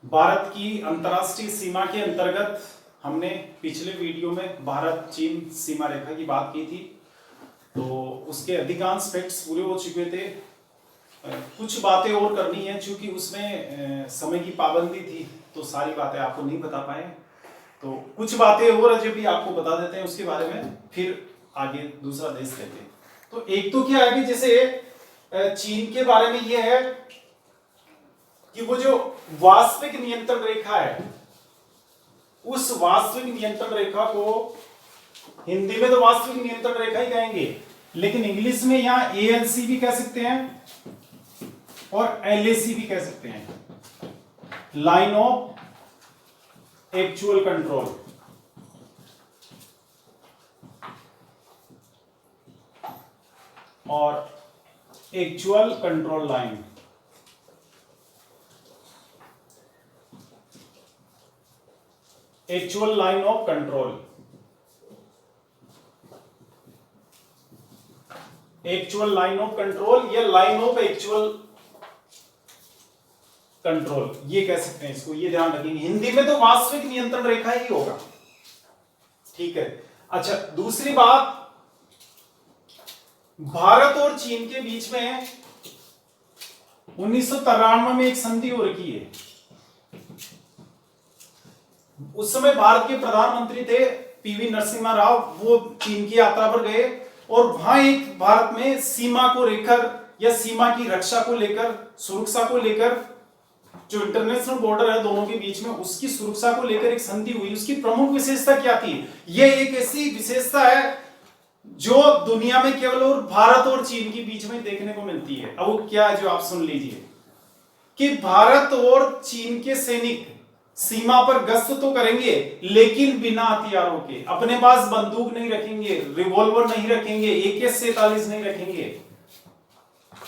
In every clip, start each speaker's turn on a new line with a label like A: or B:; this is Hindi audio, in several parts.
A: भारत की अंतर्राष्ट्रीय सीमा के अंतर्गत हमने पिछले वीडियो में भारत चीन सीमा रेखा की बात की थी। तो उसके अधिकांश फैक्ट्स पूरे हो चुके थे। कुछ बातें और करनी है, क्योंकि उसमें समय की पाबंदी थी तो सारी बातें आपको नहीं बता पाए। तो कुछ बातें और अजय भी आपको बता देते हैं उसके बारे में, फिर आगे दूसरा देश कहते हैं। तो एक तो क्या है कि जैसे चीन के बारे में यह है कि वो जो वास्तविक नियंत्रण रेखा है, उस वास्तविक नियंत्रण रेखा को हिंदी में तो वास्तविक नियंत्रण रेखा ही कहेंगे, लेकिन इंग्लिश में यहां एएलसी भी कह सकते हैं और एलएसी भी कह सकते हैं, लाइन ऑफ एक्चुअल कंट्रोल। और actual control line, actual line of control, actual line of control या लाइन ऑफ एक्चुअल कंट्रोल, ये कह सकते हैं इसको। ये ध्यान रखेंगे, हिंदी में तो वास्तविक नियंत्रण रेखा ही होगा। ठीक है। अच्छा, दूसरी बात, भारत और चीन के बीच में 1993 में एक संधि हो रखी है। उस समय भारत के प्रधानमंत्री थे पीवी नरसिम्हा राव। वो चीन की यात्रा पर गए और वहां एक भारत में सीमा को लेकर या सीमा की रक्षा को लेकर, सुरक्षा को लेकर, जो इंटरनेशनल बॉर्डर है दोनों के बीच में, उसकी सुरक्षा को लेकर एक संधि हुई। उसकी प्रमुख विशेषता क्या थी? यह एक ऐसी विशेषता है जो दुनिया में केवल और भारत और चीन के बीच में देखने को मिलती है। अब वो क्या है, जो आप सुन लीजिए कि भारत और चीन के सैनिक सीमा पर गश्त तो करेंगे, लेकिन बिना हथियारों के। अपने पास बंदूक नहीं रखेंगे, रिवॉल्वर नहीं रखेंगे, AK-47 नहीं रखेंगे।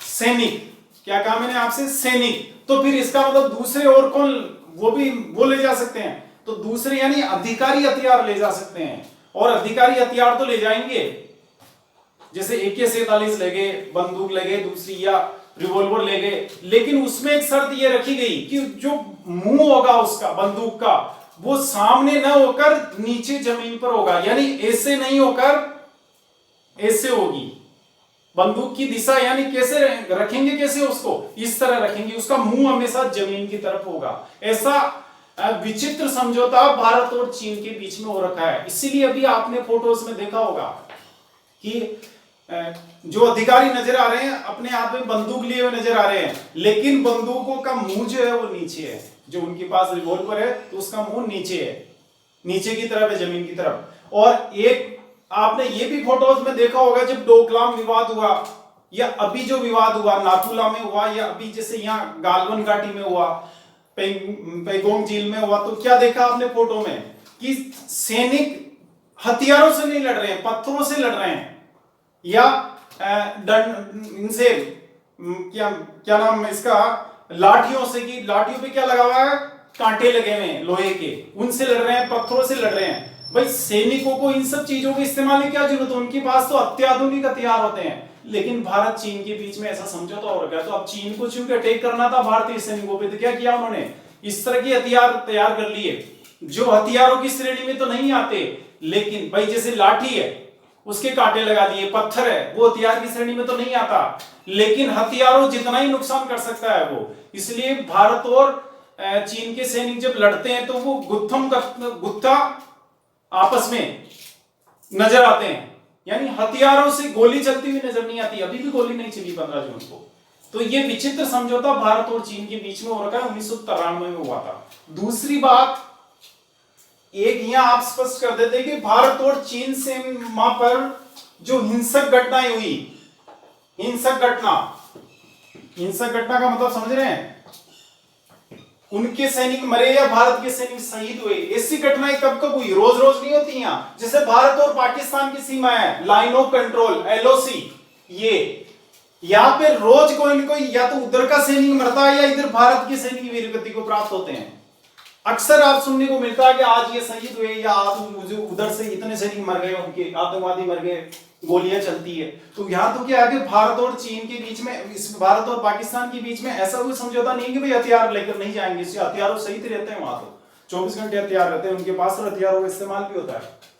A: सैनिक, क्या कहा मैंने आपसे? सैनिक। तो फिर इसका मतलब दूसरे और कौन, वो ले जा सकते हैं। तो दूसरे यानी अधिकारी हथियार ले जा सकते हैं, और अधिकारी हथियार तो ले जाएंगे, जैसे AK-47 ले गए, बंदूक ले गए दूसरी, या रिवॉल्वर ले गए। लेकिन उसमें एक शर्त ये रखी गई कि जो मुंह होगा उसका बंदूक का, वो सामने न होकर नीचे जमीन पर होगा, यानी ऐसे नहीं होकर ऐसे होगी बंदूक की दिशा। यानी कैसे रखेंगे, कैसे उसको इस तरह रखेंगे, उसका मुंह हमेशा जमीन की तरफ होगा। ऐसा विचित्र समझौता भारत और चीन के बीच में हो रखा है। इसीलिए अभी आपने फोटोज में देखा होगा कि जो अधिकारी नजर आ रहे हैं अपने हाथ में बंदूक लिए हुए नजर आ रहे हैं, लेकिन बंदूकों का मुंह जो है वो नीचे है। जो उनके पास रिवॉल्वर है तो उसका मुंह नीचे है, नीचे की तरफ है, जमीन की तरफ। और एक आपने ये भी फोटोज में देखा होगा, जब डोकलाम विवाद हुआ, या अभी जो विवाद हुआ नाथुला में हुआ, या अभी जैसे यहाँ गालवन घाटी में हुआ, पैगोंग झील में हुआ, तो क्या देखा आपने फोटो में कि सैनिक हथियारों से नहीं लड़ रहे हैं, पत्थरों से लड़ रहे हैं, या इनसे क्या क्या नाम है इसका, लाठियों से। की लाठियों पे क्या लगा हुआ है? कांटे लगे हुए हैं लोहे के, उनसे लड़ रहे हैं, पत्थरों से लड़ रहे हैं। भाई सैनिकों को इन सब चीजों के इस्तेमाल की क्या जरूरत है? उनके पास तो अत्याधुनिक हथियार होते हैं। लेकिन भारत चीन के बीच में ऐसा समझौता हो रखा है। तो अब चीन को चूंकि अटैक करना था भारतीय सैनिकों पे, तो क्या किया उन्होंने? इस तरह के हथियार तैयार कर लिए जो हथियारों की श्रेणी में तो नहीं आते, लेकिन भाई जैसे लाठी है उसके कांटे लगा दिए, पत्थर है वो हथियार की श्रेणी में तो नहीं आता, लेकिन हथियारों जितना ही नुकसान कर सकता है वो। इसलिए भारत और चीन के सैनिक जब लड़ते हैं तो वो गुत्था आपस में नजर आते हैं, यानी हथियारों से गोली चलती हुई नजर नहीं आती। अभी भी गोली नहीं चली 15 जून को। तो ये विचित्र समझौता भारत और चीन के बीच में हो रखा है, 1993 में हुआ था। दूसरी बात, एक यहां आप स्पष्ट कर देते कि भारत और चीन सीमा पर जो हिंसक घटनाएं हुई, हिंसक घटना का मतलब समझ रहे हैं? उनके सैनिक मरे या भारत के सैनिक शहीद हुए, ऐसी घटनाएं कब कब हुई? रोज रोज नहीं होती यहां। जैसे भारत और पाकिस्तान की सीमा है, लाइन ऑफ कंट्रोल LOC, ये यहां पे रोज कोई न कोई या तो उधर का सैनिक मरता है या इधर भारत के सैनिक वीरगति को प्राप्त होते हैं। अक्सर आप सुनने को मिलता है कि आज ये शहीद हुए, या आज उधर से इतने सैनिक मर गए, उनके आतंकवादी मर गए, गोलियां चलती है। तो यहाँ तो क्या है, भारत और चीन के बीच में, भारत और पाकिस्तान के बीच में ऐसा कोई समझौता नहीं कि भाई हथियार लेकर नहीं जाएंगे, इससे हथियारों सहित रहते हैं वहां, तो 24 घंटे हथियार रहते हैं उनके पास और हथियारों का इस्तेमाल भी होता है।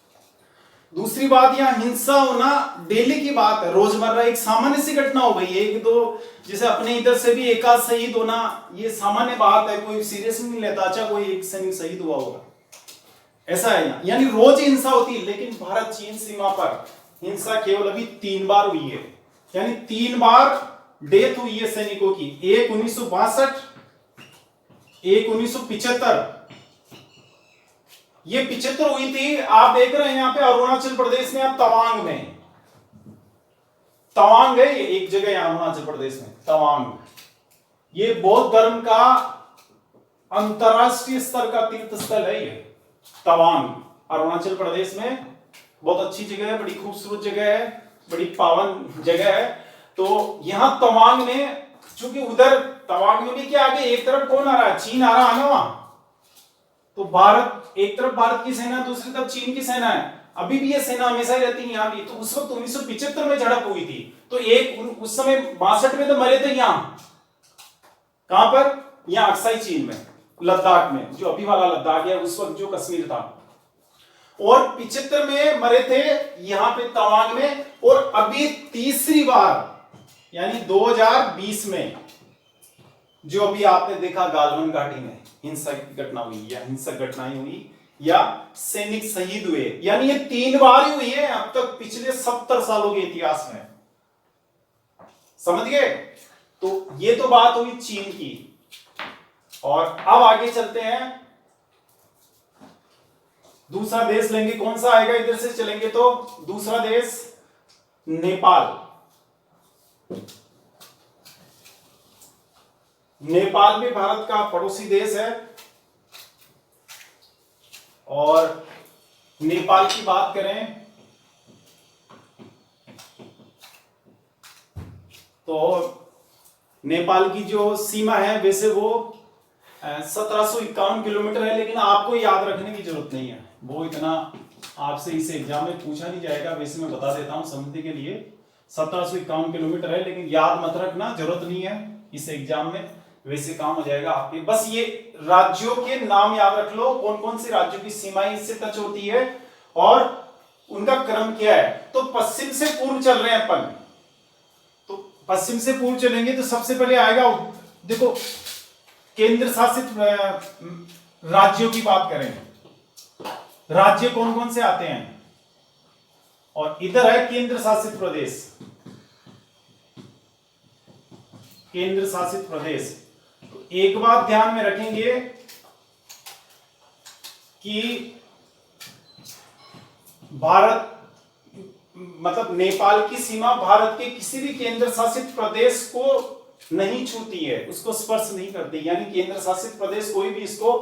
A: दूसरी बात, यहाँ हिंसा होना डेली की बात है, रोजमर्रा एक सामान्य सी घटना हो गई है। एक दो जैसे अपने इधर से भी एक आध शहीद होना ये सामान्य बात है, कोई सीरियस नहीं लेता, अच्छा कोई एक सैनिक शहीद हुआ होगा, ऐसा है यहाँ। यानी रोज हिंसा होती है, लेकिन भारत चीन सीमा पर हिंसा केवल अभी 3 बार हुई है, यानी 3 बार डेथ हुई है सैनिकों की। एक 1962, एक 1975, ये 75 हुई थी। आप देख रहे हैं यहाँ पे अरुणाचल प्रदेश में, आप तवांग में, तवांग है ये एक जगह यहाँ अरुणाचल प्रदेश में, तवांग। ये बौद्ध धर्म का अंतरराष्ट्रीय स्तर का तीर्थ स्थल है ये तवांग, अरुणाचल प्रदेश में। बहुत अच्छी जगह है, बड़ी खूबसूरत जगह है, बड़ी पावन जगह है। तो यहां तवांग में, चूंकि उधर तवांग में भी क्या आगे एक तरफ कौन आ रहा है, चीन आ रहा है ना वहां, तो भारत, एक तरफ भारत की सेना, दूसरी तरफ चीन की सेना है। अभी भी ये सेना हमेशा ही रहती है यहाँ भी। तो उस वक्त 1975 में झड़प हुई थी, तो एक उस समय 62 में तो मरे थे यहां, कहां पर, यहां अक्साई चीन में, लद्दाख में, जो अभी वाला लद्दाख है, उस वक्त जो कश्मीर था। और 75 में मरे थे यहां पे तवांग में। और अभी तीसरी बार यानी 2020 में जो अभी आपने देखा गालवन घाटी में हिंसक घटना हुई, या हिंसक घटनाएं हुई, या सैनिक शहीद हुए, यानी ये 3 बार ही हुई है अब तक पिछले 70 सालों के इतिहास में। समझ गए? तो ये तो बात हुई चीन की। और अब आगे चलते हैं, दूसरा देश लेंगे, कौन सा आएगा, इधर से चलेंगे तो दूसरा देश नेपाल। नेपाल भी भारत का पड़ोसी देश है। और नेपाल की बात करें तो नेपाल की जो सीमा है वैसे वो 1751 किलोमीटर है, लेकिन आपको याद रखने की जरूरत नहीं है, वो इतना आपसे इस एग्जाम में पूछा नहीं जाएगा। वैसे मैं बता देता हूं समझने के लिए, 1751 किलोमीटर है, लेकिन याद मत रखना, जरूरत नहीं है इस एग्जाम में, वैसे काम हो जाएगा आपके। बस ये राज्यों के नाम याद रख लो, कौन कौन से राज्यों की सीमाएं इससे टच होती है और उनका क्रम क्या है। तो पश्चिम से पूर्व चल रहे हैं अपन, तो पश्चिम से पूर्व चलेंगे तो सबसे पहले आएगा, देखो केंद्र शासित राज्यों की बात करें, राज्य कौन कौन से आते हैं, और इधर है केंद्र शासित प्रदेश, केंद्र शासित प्रदेश। तो एक बात ध्यान में रखेंगे कि भारत, मतलब नेपाल की सीमा भारत के किसी भी केंद्र शासित प्रदेश को नहीं छूती है, उसको स्पर्श नहीं करती, यानी केंद्र शासित प्रदेश कोई भी इसको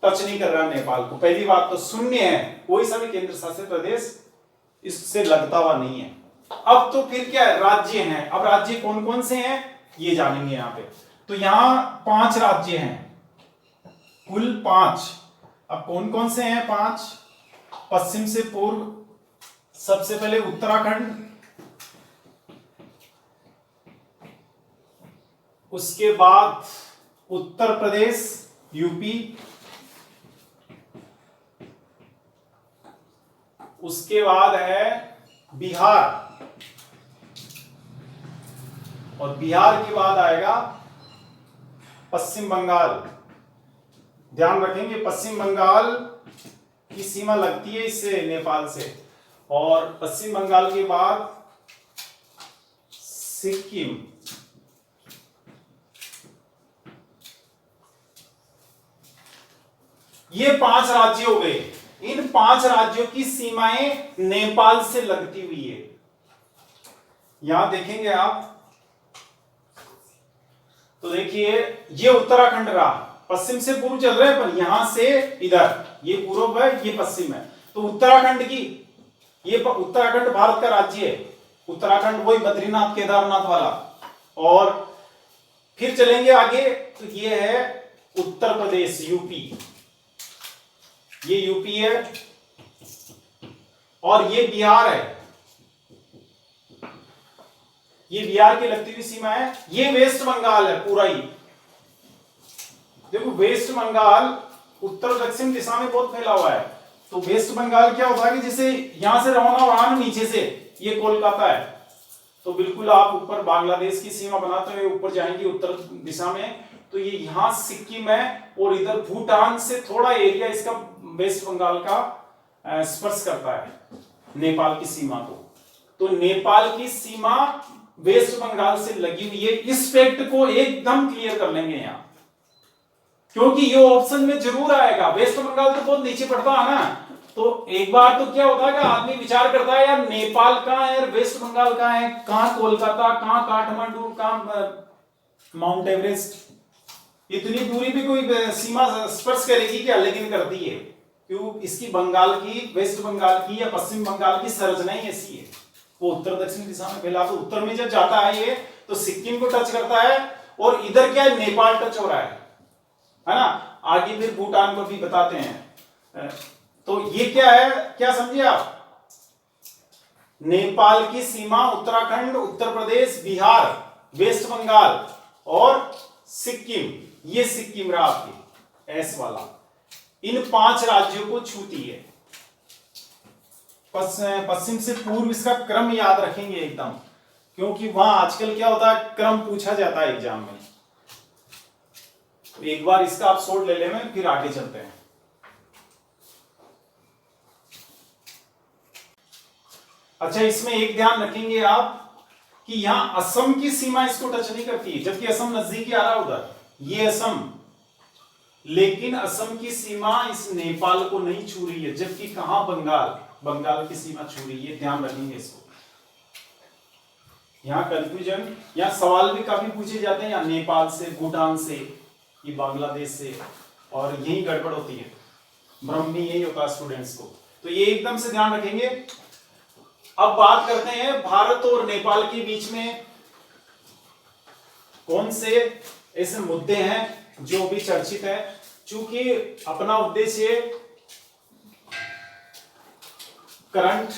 A: टच नहीं कर रहा नेपाल को। पहली बात तो शून्य है, कोई सा भी केंद्र शासित प्रदेश इससे लगता हुआ नहीं है। अब तो फिर क्या है, राज्य हैं। अब राज्य कौन कौन से हैं ये जानेंगे यहाँ पे। तो यहाँ 5 राज्य हैं, कुल 5। अब कौन कौन से हैं 5? पश्चिम से पूर्व सबसे पहले उत्तराखंड, उसके बाद उत्तर प्रदेश यूपी, उसके बाद है बिहार, और बिहार के बाद आएगा पश्चिम बंगाल। ध्यान रखेंगे पश्चिम बंगाल की सीमा लगती है इससे, नेपाल से, और पश्चिम बंगाल के बाद सिक्किम, ये 5 राज्य हो गए। इन 5 राज्यों की सीमाएं नेपाल से लगती हुई है। यहां देखेंगे आप तो देखिए ये उत्तराखंड रहा, पश्चिम से पूर्व चल रहे हैं, पर यहां से इधर ये पूर्व है, ये पश्चिम है। तो उत्तराखंड की, ये उत्तराखंड भारत का राज्य है, उत्तराखंड वही बद्रीनाथ केदारनाथ वाला। और फिर चलेंगे आगे तो ये है उत्तर प्रदेश यूपी, ये यूपी है, और ये बिहार है, ये बिहार की लगती हुई सीमा है, ये वेस्ट बंगाल है पूरा ही। देखो वेस्ट बंगाल उत्तर दक्षिण दिशा में बहुत फैला हुआ है। तो वेस्ट बंगाल क्या होता है कि जैसे यहां से रवाना हुआ ना नीचे से, ये कोलकाता है, तो बिल्कुल आप ऊपर बांग्लादेश की सीमा बनाते हुए ऊपर जाएंगे उत्तर दिशा में, तो ये यहां सिक्किम है, और इधर भूटान से थोड़ा एरिया इसका वेस्ट बंगाल का स्पर्श करता है नेपाल की सीमा को। तो नेपाल की सीमा वेस्ट बंगाल से लगी हुई है। इस फैक्ट को एकदम क्लियर कर लेंगे यहां, क्योंकि ये ऑप्शन में जरूर आएगा। वेस्ट बंगाल तो बहुत नीचे पड़ता है ना, तो एक बार तो क्या होता है कि आदमी विचार करता है यार नेपाल कहां है, वेस्ट बंगाल कहां है, कहां कोलकाता, कहां काठमांडू, कहां माउंट एवरेस्ट, इतनी दूरी भी कोई सीमा स्पर्श करेगी क्या? लेकिन करती है। क्यों? इसकी बंगाल की, वेस्ट बंगाल की या पश्चिम बंगाल की संरचना ही ऐसी है, वो उत्तर दक्षिण दिशा में फैला। तो उत्तर में जब जाता है ये, तो सिक्किम को टच करता है, और इधर क्या है, नेपाल टच हो रहा है ना। आगे फिर भूटान को भी बताते हैं। तो ये क्या है, क्या समझे आप? नेपाल की सीमा उत्तराखंड, उत्तर प्रदेश, बिहार, वेस्ट बंगाल और सिक्किम, ये सिक्किम रहा आपकी एस वाला, इन 5 राज्यों को छूती है। पश्चिम से पूर्व इसका क्रम याद रखेंगे एकदम, क्योंकि वहां आजकल क्या होता है, क्रम पूछा जाता है एग्जाम में। तो एक बार इसका आप शॉर्ट ले लें, फिर आगे चलते हैं। अच्छा, इसमें एक ध्यान रखेंगे आप कि यहां असम की सीमा इसको टच नहीं करती है, जबकि असम नजदीकी आ रहा है उधर, ये असम, लेकिन असम की सीमा इस नेपाल को नहीं छू रही है, जबकि कहां, बंगाल की सीमा छू रही है। ध्यान रखेंगे इसको। यहां कंफ्यूजन, यहां सवाल भी काफी पूछे जाते हैं, यहां नेपाल से, भूटान से, ये बांग्लादेश से, और यही गड़बड़ होती है, भ्रम भी यही होता है स्टूडेंट्स को। तो ये एकदम से ध्यान रखेंगे। अब बात करते हैं भारत और नेपाल के बीच में कौन से ऐसे मुद्दे हैं जो भी चर्चित है। चूंकि अपना उद्देश्य करंट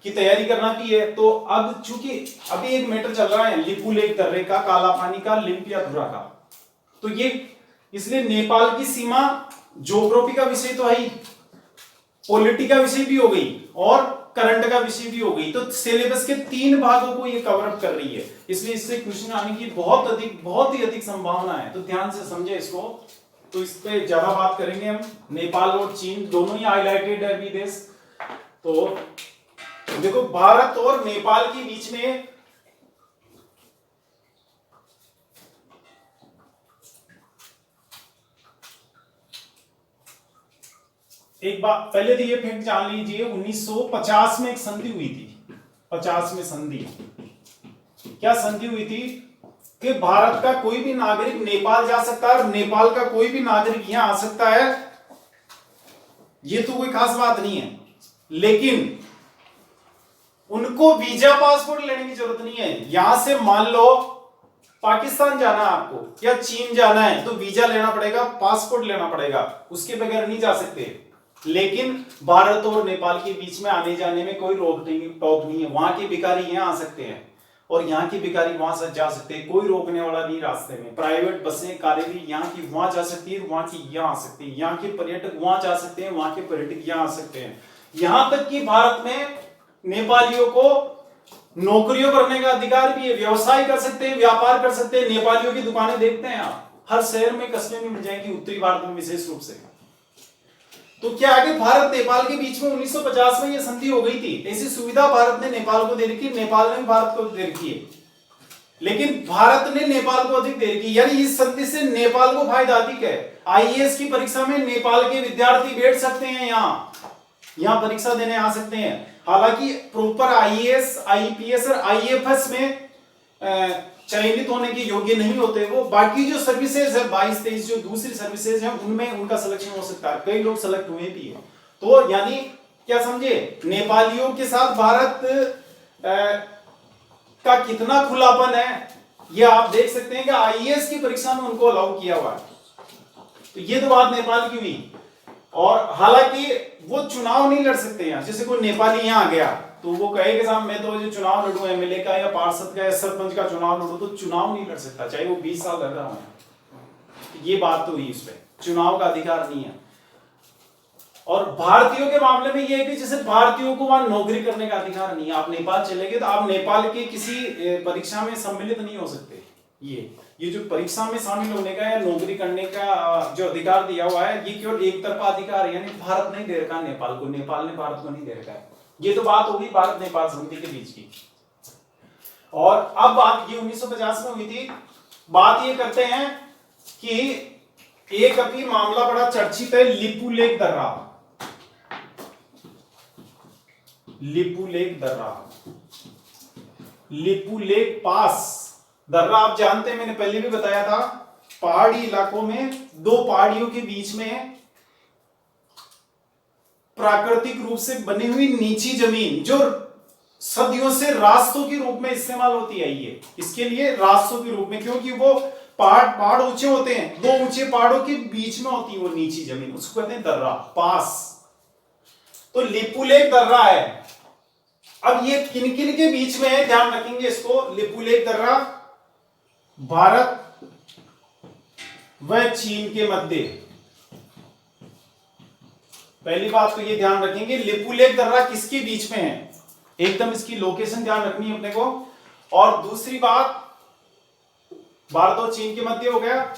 A: की तैयारी करना भी है, तो अब चूंकि अभी एक मैटर चल रहा है लिपू लेक दर्रे का, काला पानी का, लिम्पियाधुरा का, तो ये इसलिए नेपाल की सीमा ज्योग्राफी का विषय तो है ही, पॉलिटी का विषय भी हो गई और करंट का विषय भी हो गई। तो सिलेबस के 3 भागों को ये कवर अप कर रही है, इसलिए इससे क्वेश्चन आने की बहुत ही अधिक संभावना है। तो ध्यान से समझे इसको। तो इस पे ज्यादा बात करेंगे हम। नेपाल और चीन दोनों ही हाईलाइटेड है अभी देश। तो देखो, भारत और नेपाल के बीच में एक बात पहले तो ये फैक्ट जान लीजिए, 1950 में एक संधि हुई थी। 50 में संधि, क्या संधि हुई थी कि भारत का कोई भी नागरिक नेपाल जा सकता है और नेपाल का कोई भी नागरिक यहां आ सकता है। ये तो कोई खास बात नहीं है, लेकिन उनको वीजा पासपोर्ट लेने की जरूरत नहीं है। यहां से मान लो पाकिस्तान जाना है आपको या चीन जाना है, तो वीजा लेना पड़ेगा, पासपोर्ट लेना पड़ेगा, उसके बगैर नहीं जा सकते। लेकिन भारत और नेपाल के बीच में आने जाने में कोई रोक टोक नहीं है। वहां के भिखारी यहां आ सकते हैं और यहाँ के भिखारी वहां से जा सकते हैं, कोई रोकने वाला नहीं रास्ते में। प्राइवेट बसें, कारें भी यहाँ की वहां जा सकती है, वहां की यहाँ आ सकती है। यहाँ के पर्यटक वहां जा सकते हैं, वहां के पर्यटक यहाँ आ सकते हैं। यहां तक कि भारत में नेपालियों को नौकरियों करने का अधिकार भी है, व्यवसाय कर सकते हैं, व्यापार कर सकते हैं। नेपालियों की दुकानें देखते हैं आप, हर शहर में, कस्बे में मिल जाएंगी, उत्तरी भारत में विशेष रूप से। तो क्या आगे भारत नेपाल के बीच में 1950 में यह संधि हो गई थी। ऐसी सुविधा भारत ने नेपाल को दे रखी, नेपाल ने भी भारत को दे रखी है, लेकिन भारत ने नेपाल को अधिक दे रखी। यानी इस संधि से नेपाल को फायदा अधिक है। आईएएस की परीक्षा में नेपाल के विद्यार्थी बैठ सकते हैं, यहाँ परीक्षा देने आ सकते हैं। हालांकि प्रॉपर आईएएस, आईपीएस और आईएफएस में चयनित होने के योग्य नहीं होते वो। बाकी जो सर्विसेज है 22-23 जो दूसरी सर्विसेज हैं, उनमें उनका सिलेक्शन हो सकता है। कई लोग सेलेक्ट हुए भी है। तो यानी क्या समझे, नेपालियों के साथ भारत का कितना खुलापन है, ये आप देख सकते हैं कि आईएएस की परीक्षा में उनको अलाउ किया हुआ है। तो ये तो बात नेपाल की हुई। और हालांकि वो चुनाव नहीं लड़ सकते यहाँ, जैसे कोई नेपाली यहाँ आ गया तो वो कहे कि साहब मैं तो जो चुनाव लड़ूं एमएलए का या पार्षद का या सरपंच का चुनाव लड़ूं, तो चुनाव नहीं लड़ सकता चाहे वो 20 साल लड़ रहा हो। ये बात तो हुई, इस पे चुनाव का अधिकार नहीं है। और भारतीयों के मामले में ये है कि जैसे भारतीयों को वहां नौकरी करने का अधिकार नहीं है। आप नेपाल चले गए तो आप नेपाल के किसी परीक्षा में सम्मिलित नहीं हो सकते। ये जो परीक्षा में शामिल होने का या नौकरी करने का जो अधिकार दिया हुआ है, ये केवल एक तरफा अधिकार है, यानी भारत नहीं दे रखा नेपाल को, नेपाल ने भारत को नहीं दे रखा है। ये तो बात होगी भारत नेपाल संधि के बीच की। और अब बात ये 1950 में हुई थी। बात ये करते हैं कि एक अभी मामला बड़ा चर्चित है, लिपुलेख दर्रा। लिपुलेख दर्रा, लिपुलेख पास दर्रा आप जानते हैं, मैंने पहले भी बताया था, पहाड़ी इलाकों में दो पहाड़ियों के बीच में प्राकृतिक रूप से बनी हुई नीची जमीन जो सदियों से रास्तों के रूप में इस्तेमाल होती है। ये इसके लिए रास्तों के रूप में, क्योंकि वो पहाड़ ऊंचे होते हैं, दो ऊंचे पहाड़ों के बीच में होती है वो नीची जमीन, उसको कहते हैं दर्रा पास। तो लिपुलेख दर्रा है। अब ये किन किन के बीच में है, ध्यान रखेंगे इसको। लिपुलेख दर्रा भारत व चीन के मध्य। पहली बात तो ये ध्यान रखेंगे, लिपुलेख दर्रा किसके बीच में है, एकदम इसकी लोकेशन ध्यान रखनी है अपने को। और दूसरी बात, भारत और चीन के मध्य हो गया।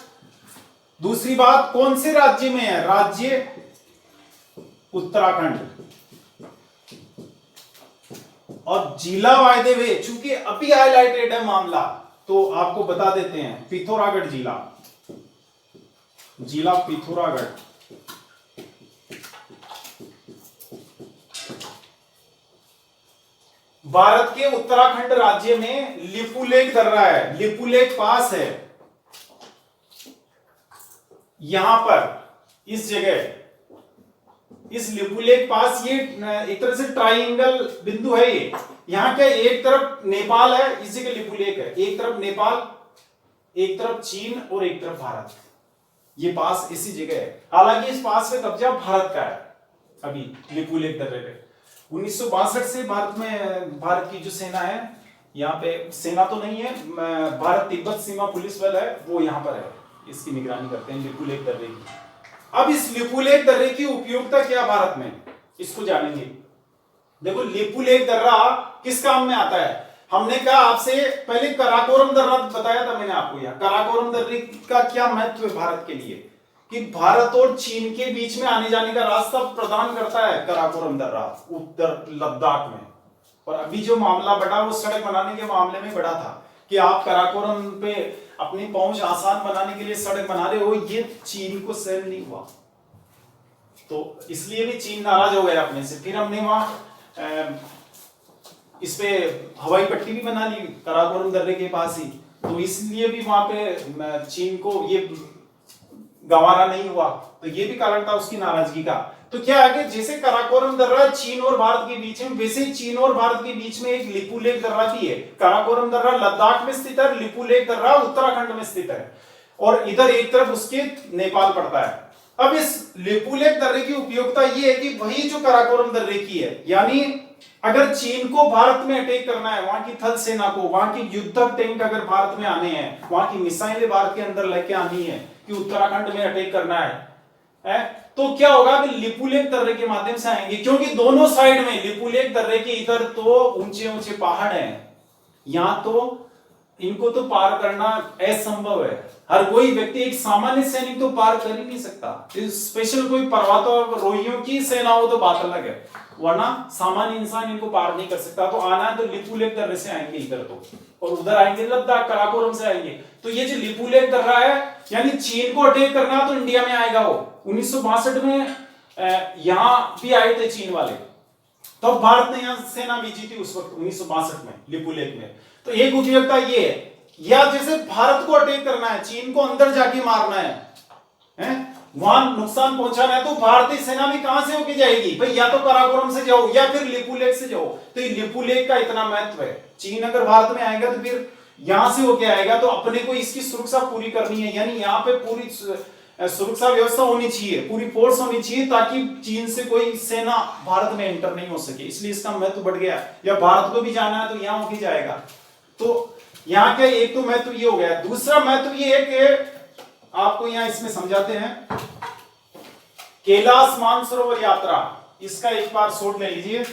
A: दूसरी बात, कौन से राज्य में है, राज्य उत्तराखंड। और जिला वायदे वे, चूंकि अभी हाईलाइटेड है मामला तो आपको बता देते हैं, पिथौरागढ़ जिला, जिला पिथौरागढ़। भारत के उत्तराखंड राज्य में लिपुलेख दर्रा है, लिपुलेख पास है। यहां पर इस जगह, इस लिपुलेख पास, ये एक तरह से ट्राइंगल बिंदु है ये। यहां क्या, एक तरफ नेपाल है, इस जगह लिपुलेख है, एक तरफ नेपाल, एक तरफ चीन और एक तरफ भारत। ये पास इसी जगह है। हालांकि इस पास पे कब्जा भारत का है अभी लिपुलेख दर्रे पे। 1962 से भारत में, भारत की जो सेना है, यहाँ पे सेना तो नहीं है, भारत तिब्बत सीमा पुलिस बल है, वो यहाँ पर है, इसकी निगरानी करते हैं लिपुलेख दर्रे की। अब इस लिपुलेख दर्रे की उपयोगिता क्या भारत में, इसको जानेंगे। देखो लिपुलेख दर्रा किस काम में आता है, हमने कहा आपसे पहले कराकोरम दर्रा बताया था मैंने आपको। यहाँ कराकोरम दर्रे का क्या महत्व है भारत के लिए, कि भारत और चीन के बीच में आने जाने का रास्ता प्रदान करता है कराकोरम दर्रा उत्तर लद्दाख में। और अभी जो मामला बढ़ा वो सड़क बनाने के मामले में बढ़ा था, कि आप कराकोरम पे अपनी पहुंच आसान बनाने के लिए सड़क बना रहे हो, ये चीन को सहन नहीं हुआ, तो इसलिए भी चीन नाराज हो गया अपने से। फिर हमने वहां इस पे हवाई पट्टी भी बना ली कराकोरम दर्रे के पास ही, तो इसलिए भी वहां पे चीन को ये गंवारा नहीं हुआ, तो ये भी कारण था उसकी नाराजगी का। तो क्या है कि जैसे कराकोरम दर्रा चीन और भारत के बीच में, वैसे ही चीन और भारत के बीच में एक लिपुलेख दर्रा भी है। कराकोरम दर्रा लद्दाख में स्थित है, लिपुलेख दर्रा उत्तराखंड में स्थित है, और इधर एक तरफ उसके नेपाल पड़ता है। अब इस लिपुलेख दर्रे की उपयोगिता ये है कि वही जो कराकोरम दर्रे की है, यानी अगर चीन को भारत में अटैक करना है, वहां की थल सेना को, वहां की युद्धक टैंक अगर भारत में आने हैं, वहां की मिसाइलें भारत के अंदर लेके आनी है कि उत्तराखंड में अटैक करना है, तो क्या होगा कि लिपुलेख दर्रे के माध्यम से आएंगे, क्योंकि दोनों साइड में लिपुलेख दर्रे के इधर तो ऊंचे ऊंचे पहाड़ हैं, यहां तो इनको तो पार करना असंभव है। हर कोई व्यक्ति, एक सामान्य सैनिक तो पार कर ही नहीं सकता, स्पेशल कोई पर्वतारोहियों की सेना हो तो बात अलग है, वरना सामान्य इंसान इनको पार नहीं कर सकता। तो आना है तो लिपुलेख दर्रे से आएंगे इधर तो, और उधर आएंगे लद्दाख कराकोरम से आएंगे। तो ये जो लिपुलेख दर्रा है, यानी चीन को अटैक करना तो इंडिया में आएगा वो। 1962 में यहां भी आए थे चीन वाले, तो भारत ने यहां सेना भेजी थी उस वक्त 1962 में लिपुलेख में। तो एक उपयोगिता ये है, या जैसे भारत को अटैक करना है, चीन को अंदर जाके मारना है, वहां नुकसान पहुंचाना है, तो भारतीय सेना भी कहां से होके जाएगी भाई, या तो कराकोरम से जाओ या फिर लिपुलेख से जाओ। तो ये लिपुलेख का इतना महत्व है। चीन अगर भारत में आएगा तो फिर यहां से होके आएगा, तो अपने को इसकी सुरक्षा पूरी करनी है, यानी यहाँ पे पूरी सुरक्षा व्यवस्था होनी चाहिए, पूरी फोर्स होनी चाहिए, ताकि चीन से कोई सेना भारत में एंटर नहीं हो सके। इसलिए इसका महत्व बढ़ गया। या भारत को भी जाना है तो यहाँ होके जाएगा। तो यहाँ के एक तो महत्व ये हो गया। दूसरा महत्व ये है कि आपको यहाँ इसमें समझाते हैं, कैलाश मानसरोवर यात्रा, इसका एक बार शॉट ले लीजिए।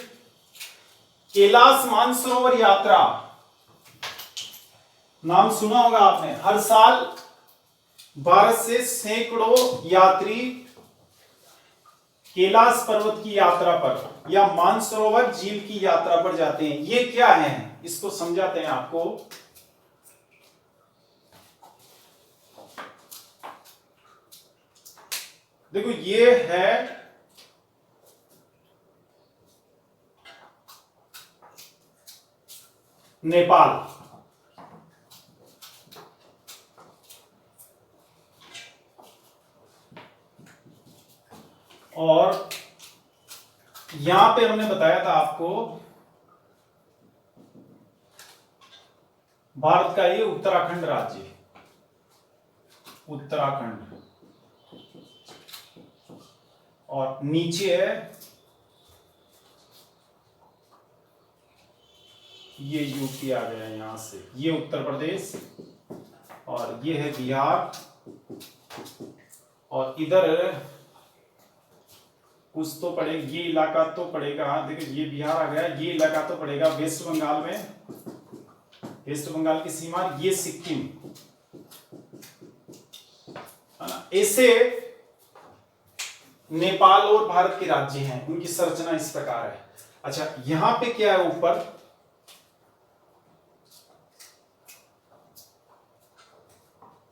A: कैलाश मानसरोवर यात्रा नाम सुना होगा आपने। हर साल भारत से सैकड़ों यात्री कैलाश पर्वत की यात्रा पर या मानसरोवर झील की यात्रा पर जाते हैं। ये क्या है, इसको समझाते हैं आपको। देखो ये है नेपाल, और यहां पे हमने बताया था आपको भारत का ये उत्तराखंड राज्य, उत्तराखंड, और नीचे है ये यूपी आ गया यहां से, ये उत्तर प्रदेश, और ये है बिहार, और इधर कुछ तो पड़ेगा, ये इलाका तो पड़ेगा, देखिए ये बिहार आ गया, ये इलाका तो पड़ेगा वेस्ट बंगाल में, वेस्ट बंगाल की सीमा, ये सिक्किम है ना। ऐसे नेपाल और भारत के राज्य हैं, उनकी संरचना इस प्रकार है। अच्छा यहां पे क्या है ऊपर,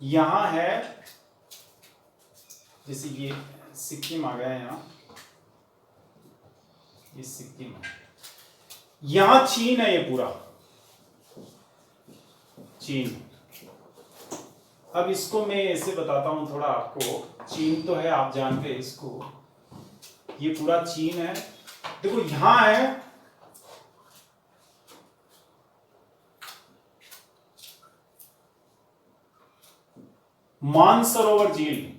A: यहां है जैसे ये सिक्किम आ गया है, यहां ये सिक्किम है, यहां चीन है, ये पूरा चीन। अब इसको मैं ऐसे बताता हूं थोड़ा आपको, चीन तो है आप जानते हैं इसको, ये पूरा चीन है। देखो यहां है मानसरोवर झील,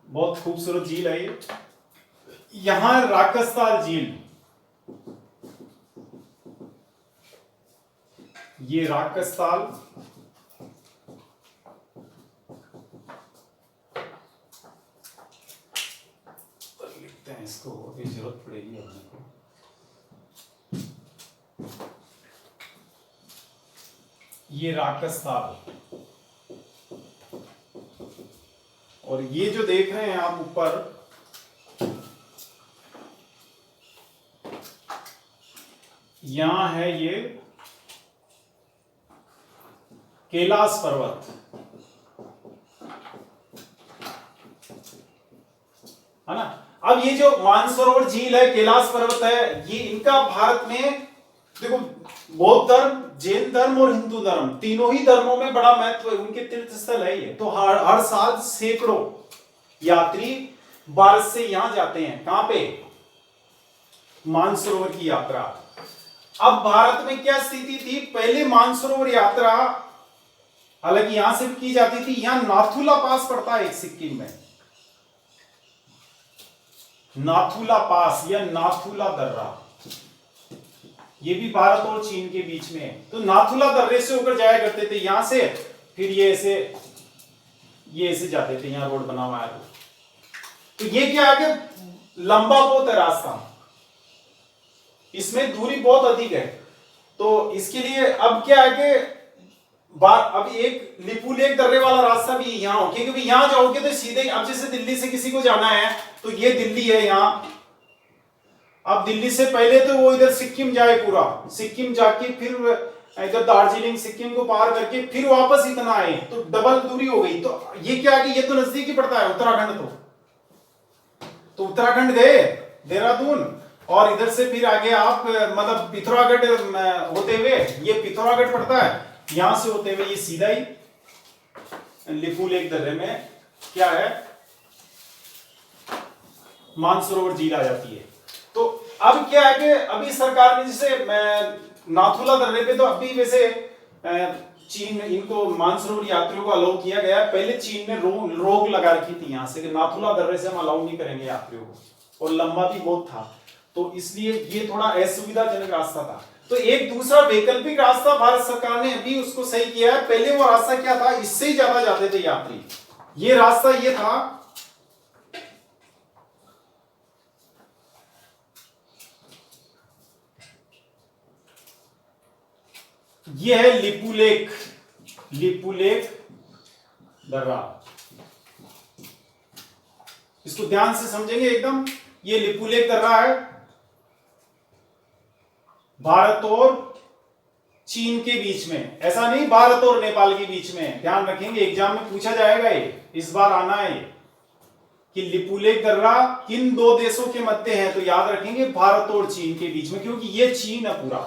A: बहुत खूबसूरत झील है ये। यहां राकसताल झील, ये राकसताल, लिखते हैं इसको, अभी जरूरत पड़ेगी अपने को। ये राकसताल, और ये जो देख रहे हैं आप ऊपर, यहां है ये कैलाश पर्वत है ना। अब ये जो मानसरोवर झील है, कैलाश पर्वत है, ये इनका भारत में देखो बौद्ध धर्म, जैन धर्म और हिंदू धर्म, तीनों ही धर्मों में बड़ा महत्व है, उनके तीर्थ स्थल है ये। तो हर साल सैकड़ों यात्री भारत से यहां जाते हैं, कहां पे, मानसरोवर की यात्रा। अब भारत में क्या स्थिति थी, पहले मानसरोवर यात्रा हालांकि यहां से भी की जाती थी, यहां नाथुला पास पड़ता है एक सिक्किम में, नाथुला पास या नाथुला दर्रा, ये भी भारत और चीन के बीच में है। तो नाथुला दर्रे से होकर जाया करते थे यहां से, फिर ये ऐसे जाते थे, यहां रोड बना हुआ है। तो ये क्या है कि लंबा बहुत है रास्ता, इसमें दूरी बहुत अधिक है। तो इसके लिए अब क्या है कि अब एक लिपुलेख दर्रे वाला रास्ता भी यहां हो, क्योंकि यहां जाओगे तो सीधे, अब जैसे दिल्ली से किसी को जाना है तो ये दिल्ली है यहां, अब दिल्ली से पहले तो वो इधर सिक्किम जाए, पूरा सिक्किम जाके फिर इधर दार्जिलिंग, सिक्किम को पार करके फिर वापस इतना आए, तो डबल दूरी हो गई। तो ये क्या कि ये तो नजदीक ही पड़ता है उत्तराखंड, तो उत्तराखंड गए देहरादून, और इधर से फिर आगे आप मतलब पिथौरागढ़ होते हुए, ये पिथौरागढ़ पड़ता है, यहां से होते हुए ये सीधा ही लिपुलेख दर्रे में क्या है, मानसरोवर झील आ जाती है। तो अब क्या है कि अभी सरकार ने, जैसे नाथुला दर्रे पे तो अभी वैसे चीन इनको मानसरोवर यात्रियों को अलाउ किया गया। पहले चीन ने रोक लगा रखी थी यहाँ से कि नाथुला दर्रे से हम अलाउ नहीं करेंगे यात्रियों को, और लंबा भी बहुत था, तो इसलिए ये थोड़ा असुविधाजनक रास्ता था। तो एक दूसरा वैकल्पिक रास्ता भारत सरकार ने अभी उसको सही किया है। पहले वो रास्ता क्या था, इससे ही ज्यादा जाते थे यात्री। ये रास्ता ये था, ये है लिपुलेख दर्रा। इसको ध्यान से समझेंगे एकदम। ये लिपुलेख दर्रा है, भारत और चीन के बीच में, ऐसा नहीं भारत और नेपाल के बीच में। ध्यान रखेंगे, एग्जाम में पूछा जाएगा, ये इस बार आना है कि लिपुलेख दर्रा किन दो देशों के मध्य है, तो याद रखेंगे भारत और चीन के बीच में, क्योंकि ये चीन है पूरा,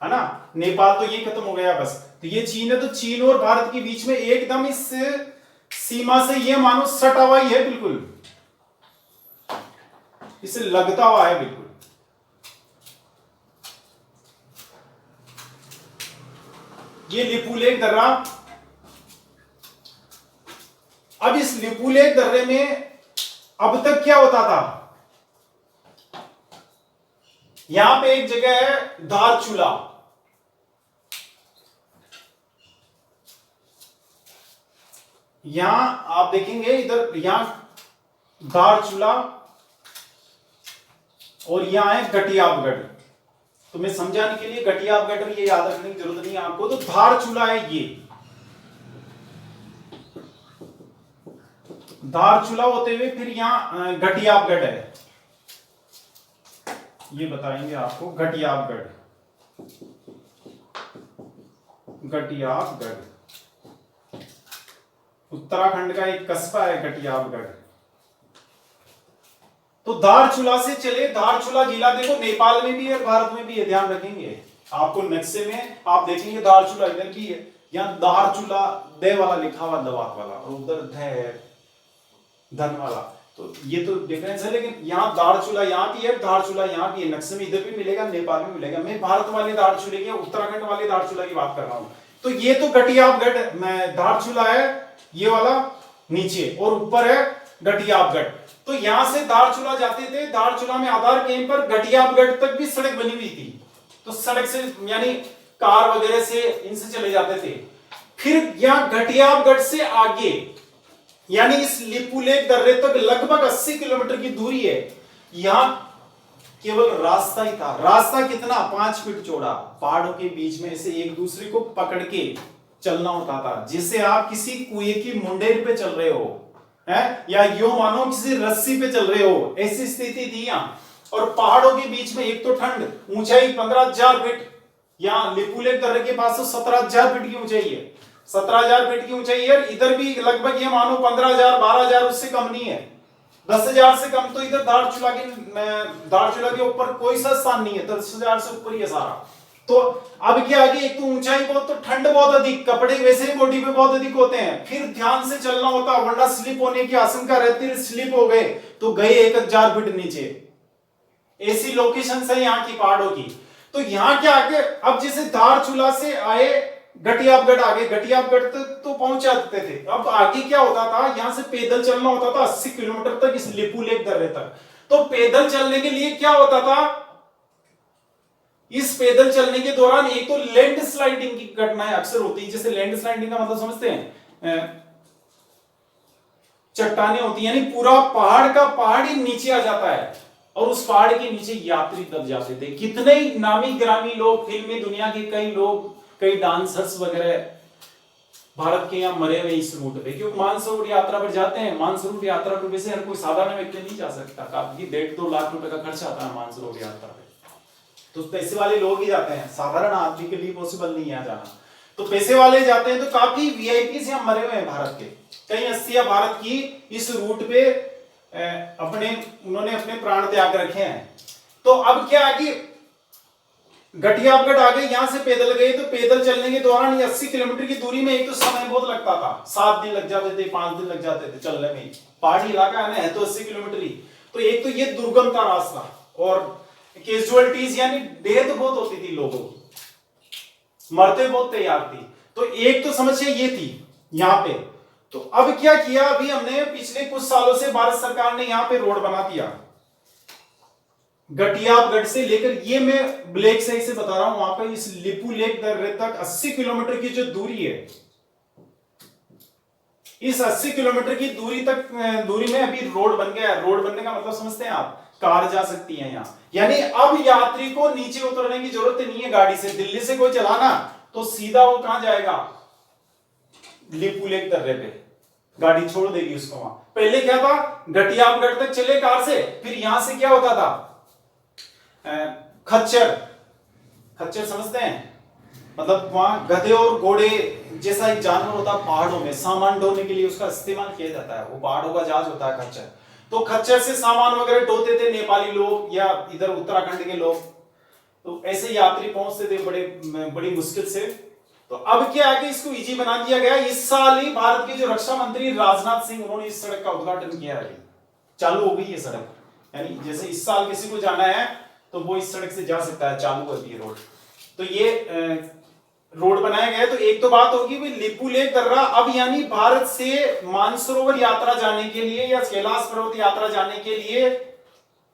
A: है ना। नेपाल तो ये खत्म हो गया बस, तो ये चीन है, तो चीन और भारत के बीच में एकदम इस सीमा से ये मानो सटा हुआ ही है, बिल्कुल इसे लगता हुआ है बिल्कुल। ये लिपुलेख दर्रा। अब इस लिपुलेख दर्रे में अब तक क्या होता था, यहां पे एक जगह है धारचूला, यहां आप देखेंगे इधर, यहां धारचूला और यहां है गटियाबगढ़। तो मैं समझाने के लिए गटियाबगढ़ ये याद रखने की जरूरत नहीं है आपको। तो धारचूला है, ये धारचूला होते हुए फिर यहां गटियाबगढ़ है, ये बताएंगे आपको। गटियाबगढ़ उत्तराखंड का एक कस्बा है गटियाबगढ़। तो धारचूला से चले, धारचूला जिला देखो नेपाल में भी है और भारत में भी है, ध्यान रखेंगे। आपको नक्शे में आप देखेंगे धारचूला इधर भी है, यहाँ धारचूला दे वाला लिखा हुआ, दवात वाला, और उधर धन वाला, तो ये तो डिफरेंस है। लेकिन यहाँ धारचूला यहाँ भी है, धारचूला यहाँ भी है, नक्शे में इधर भी मिलेगा, नेपाल में मिलेगा। मैं भारत वाले धारचूले की, उत्तराखंड वाले धारचूला की बात कर रहा हूं। तो ये तो गटियाबगढ़ में धारचूला है, ये वाला नीचे, और ऊपर है गटियाबगढ़। तो यहां से धारचूला जाते थे, धारचूला में आधार केंद्र पर गटियाबगढ़ तक भी सड़क बनी हुई थी, तो सड़क से यानी कार वगैरह से इनसे चले जाते थे। फिर यहां गटियाबगढ़ से आगे यानी इस लिपुलेख दर्रे तक लगभग 80 किलोमीटर की दूरी है, यहां केवल रास्ता ही था। रास्ता कितना, 5 फीट चौड़ा, पहाड़ों के बीच में से एक दूसरे को पकड़ के चलना होता था, जिससे आप किसी कुएं की मुंडेर पे चल रहे हो, है, या यो मानो किसी रस्सी पे चल रहे हो, ऐसी स्थिति थी यहाँ। और पहाड़ों के बीच में एक तो ठंड, ऊंचाई 15,000 फीट, यहाँ लिपुलेख दर्रे के पास तो 17,000 फीट की ऊंचाई है, 17,000 फीट की ऊंचाई है। इधर भी लगभग ये मानो 15,000 12,000, उससे कम नहीं है, 10,000 से कम तो इधर धारचूला के ऊपर कोई सा स्थान नहीं है, 10,000 से ऊपर ही है सारा। तो अब क्या है कि एक तो ऊंचाई बहुत, तो ठंड बहुत अधिक, कपड़े वैसे ही बॉडी पे बहुत अधिक होते हैं, फिर ध्यान से चलना होता, वरना स्लिप होने की आशंका रहती है। स्लिप हो गए तो गए 1,000 फीट नीचे, ऐसी लोकेशन है यहाँ की पहाड़ों की। तो यहाँ क्या आगे, अब जैसे धारचूला से आए गटियाबगढ़, आगे गटियाबगढ़ तक तो पहुंच जाते थे। अब आगे क्या होता था, यहां से पैदल चलना होता था 80 किलोमीटर तक, इस लिपुलेख दर्रे तक। तो पैदल चलने के लिए क्या होता था, इस पैदल चलने के दौरान एक तो लैंड स्लाइडिंग की घटनाएं अक्सर होती है। जैसे लैंड स्लाइडिंग का मतलब समझते हैं, चट्टानें होती है, यानी पूरा पहाड़ ही नीचे आ जाता है, और उस पहाड़ के नीचे यात्री दब जाते थे। कितने ही नामी ग्रामी लोग, फिल्मी दुनिया के कई लोग, कई डांसर्स वगैरह भारत के यहाँ मरे हुए इस रूट पे, क्योंकि मानसरोवर यात्रा पर जाते हैं। मानसरोवर यात्रा पर वैसे हर कोई साधारण व्यक्ति नहीं जा सकता, काफी 1.5-2 लाख रुपए का खर्चा आता है मानसरोवर यात्रा पे, तो पैसे वाले लोग ही जाते हैं, साधारण आदमी के लिए पॉसिबल नहीं है जाना। तो पैसे वाले जाते हैं, तो काफी वीआईपी से हम मरे हुए हैं भारत के, कई हस्तियां भारत की इस रूट पे उन्होंने अपने प्राण त्याग रखे हैं। तो अब क्या है कि गटियाबगढ़ आ गए, यहां से पैदल गए, तो पैदल चलने के दौरान 80 किलोमीटर की दूरी में एक तो समय बहुत लगता था, 7 दिन लग जाते थे, 5 दिन लग जाते थे चलने में। पहाड़ी इलाका है तो 80 किलोमीटर ही, तो एक तो ये दुर्गम था रास्ता, और कैजुअलिटीज यानी डेथ बहुत होती थी लोगों की, मरते बहुत तैयार थी। तो एक तो समस्या ये थी यहाँ पे। तो अब क्या किया, अभी हमने पिछले कुछ सालों से भारत सरकार ने यहाँ पे रोड बना दिया, गटियाबगढ़ से लेकर, ये मैं ब्लैक सही से बता रहा हूं, वहां पर इस लिपू लेक दर्रे तक 80 किलोमीटर की जो दूरी है, इस 80 किलोमीटर की दूरी में अभी रोड बन गया है। रोड बनने का मतलब समझते हैं आप, कार जा सकती है यहाँ। यानी अब यात्री को नीचे उतरने की जरूरत नहीं है गाड़ी से। दिल्ली से कोई चलाना तो सीधा वो कहां जाएगा, लिपू लेक दर्रे पे गाड़ी छोड़ देगी उसको वहां। पहले क्या था, गटियाबगढ़ तक चले कार से, फिर यहां से क्या होता था, खच्चर समझते हैं, मतलब वहां गधे और घोड़े जैसा एक जानवर होता है पहाड़ों में, सामान ढोने के लिए उसका इस्तेमाल किया जाता है, वो पहाड़ों का जहाज होता है खच्चर। तो खच्चर से सामान वगैरह ढोते थे नेपाली लोग या इधर उत्तराखंड के लोग। तो ऐसे यात्री पहुंचते थे बड़ी मुश्किल से। तो अब क्या है कि इसको इजी बना दिया गया। इस साल ही भारत के जो रक्षा मंत्री राजनाथ सिंह, उन्होंने इस सड़क का उद्घाटन किया है, चालू हो गई है सड़क। यानी जैसे इस साल किसी को जाना है तो वो इस सड़क से जा सकता है, चालू कर दी रोड। तो ये रोड बनाया गया है। तो एक तो बात होगी भाई लिपू लेक दर्रा, अब यानी भारत से मानसरोवर यात्रा जाने के लिए या कैलाश पर्वत यात्रा जाने के लिए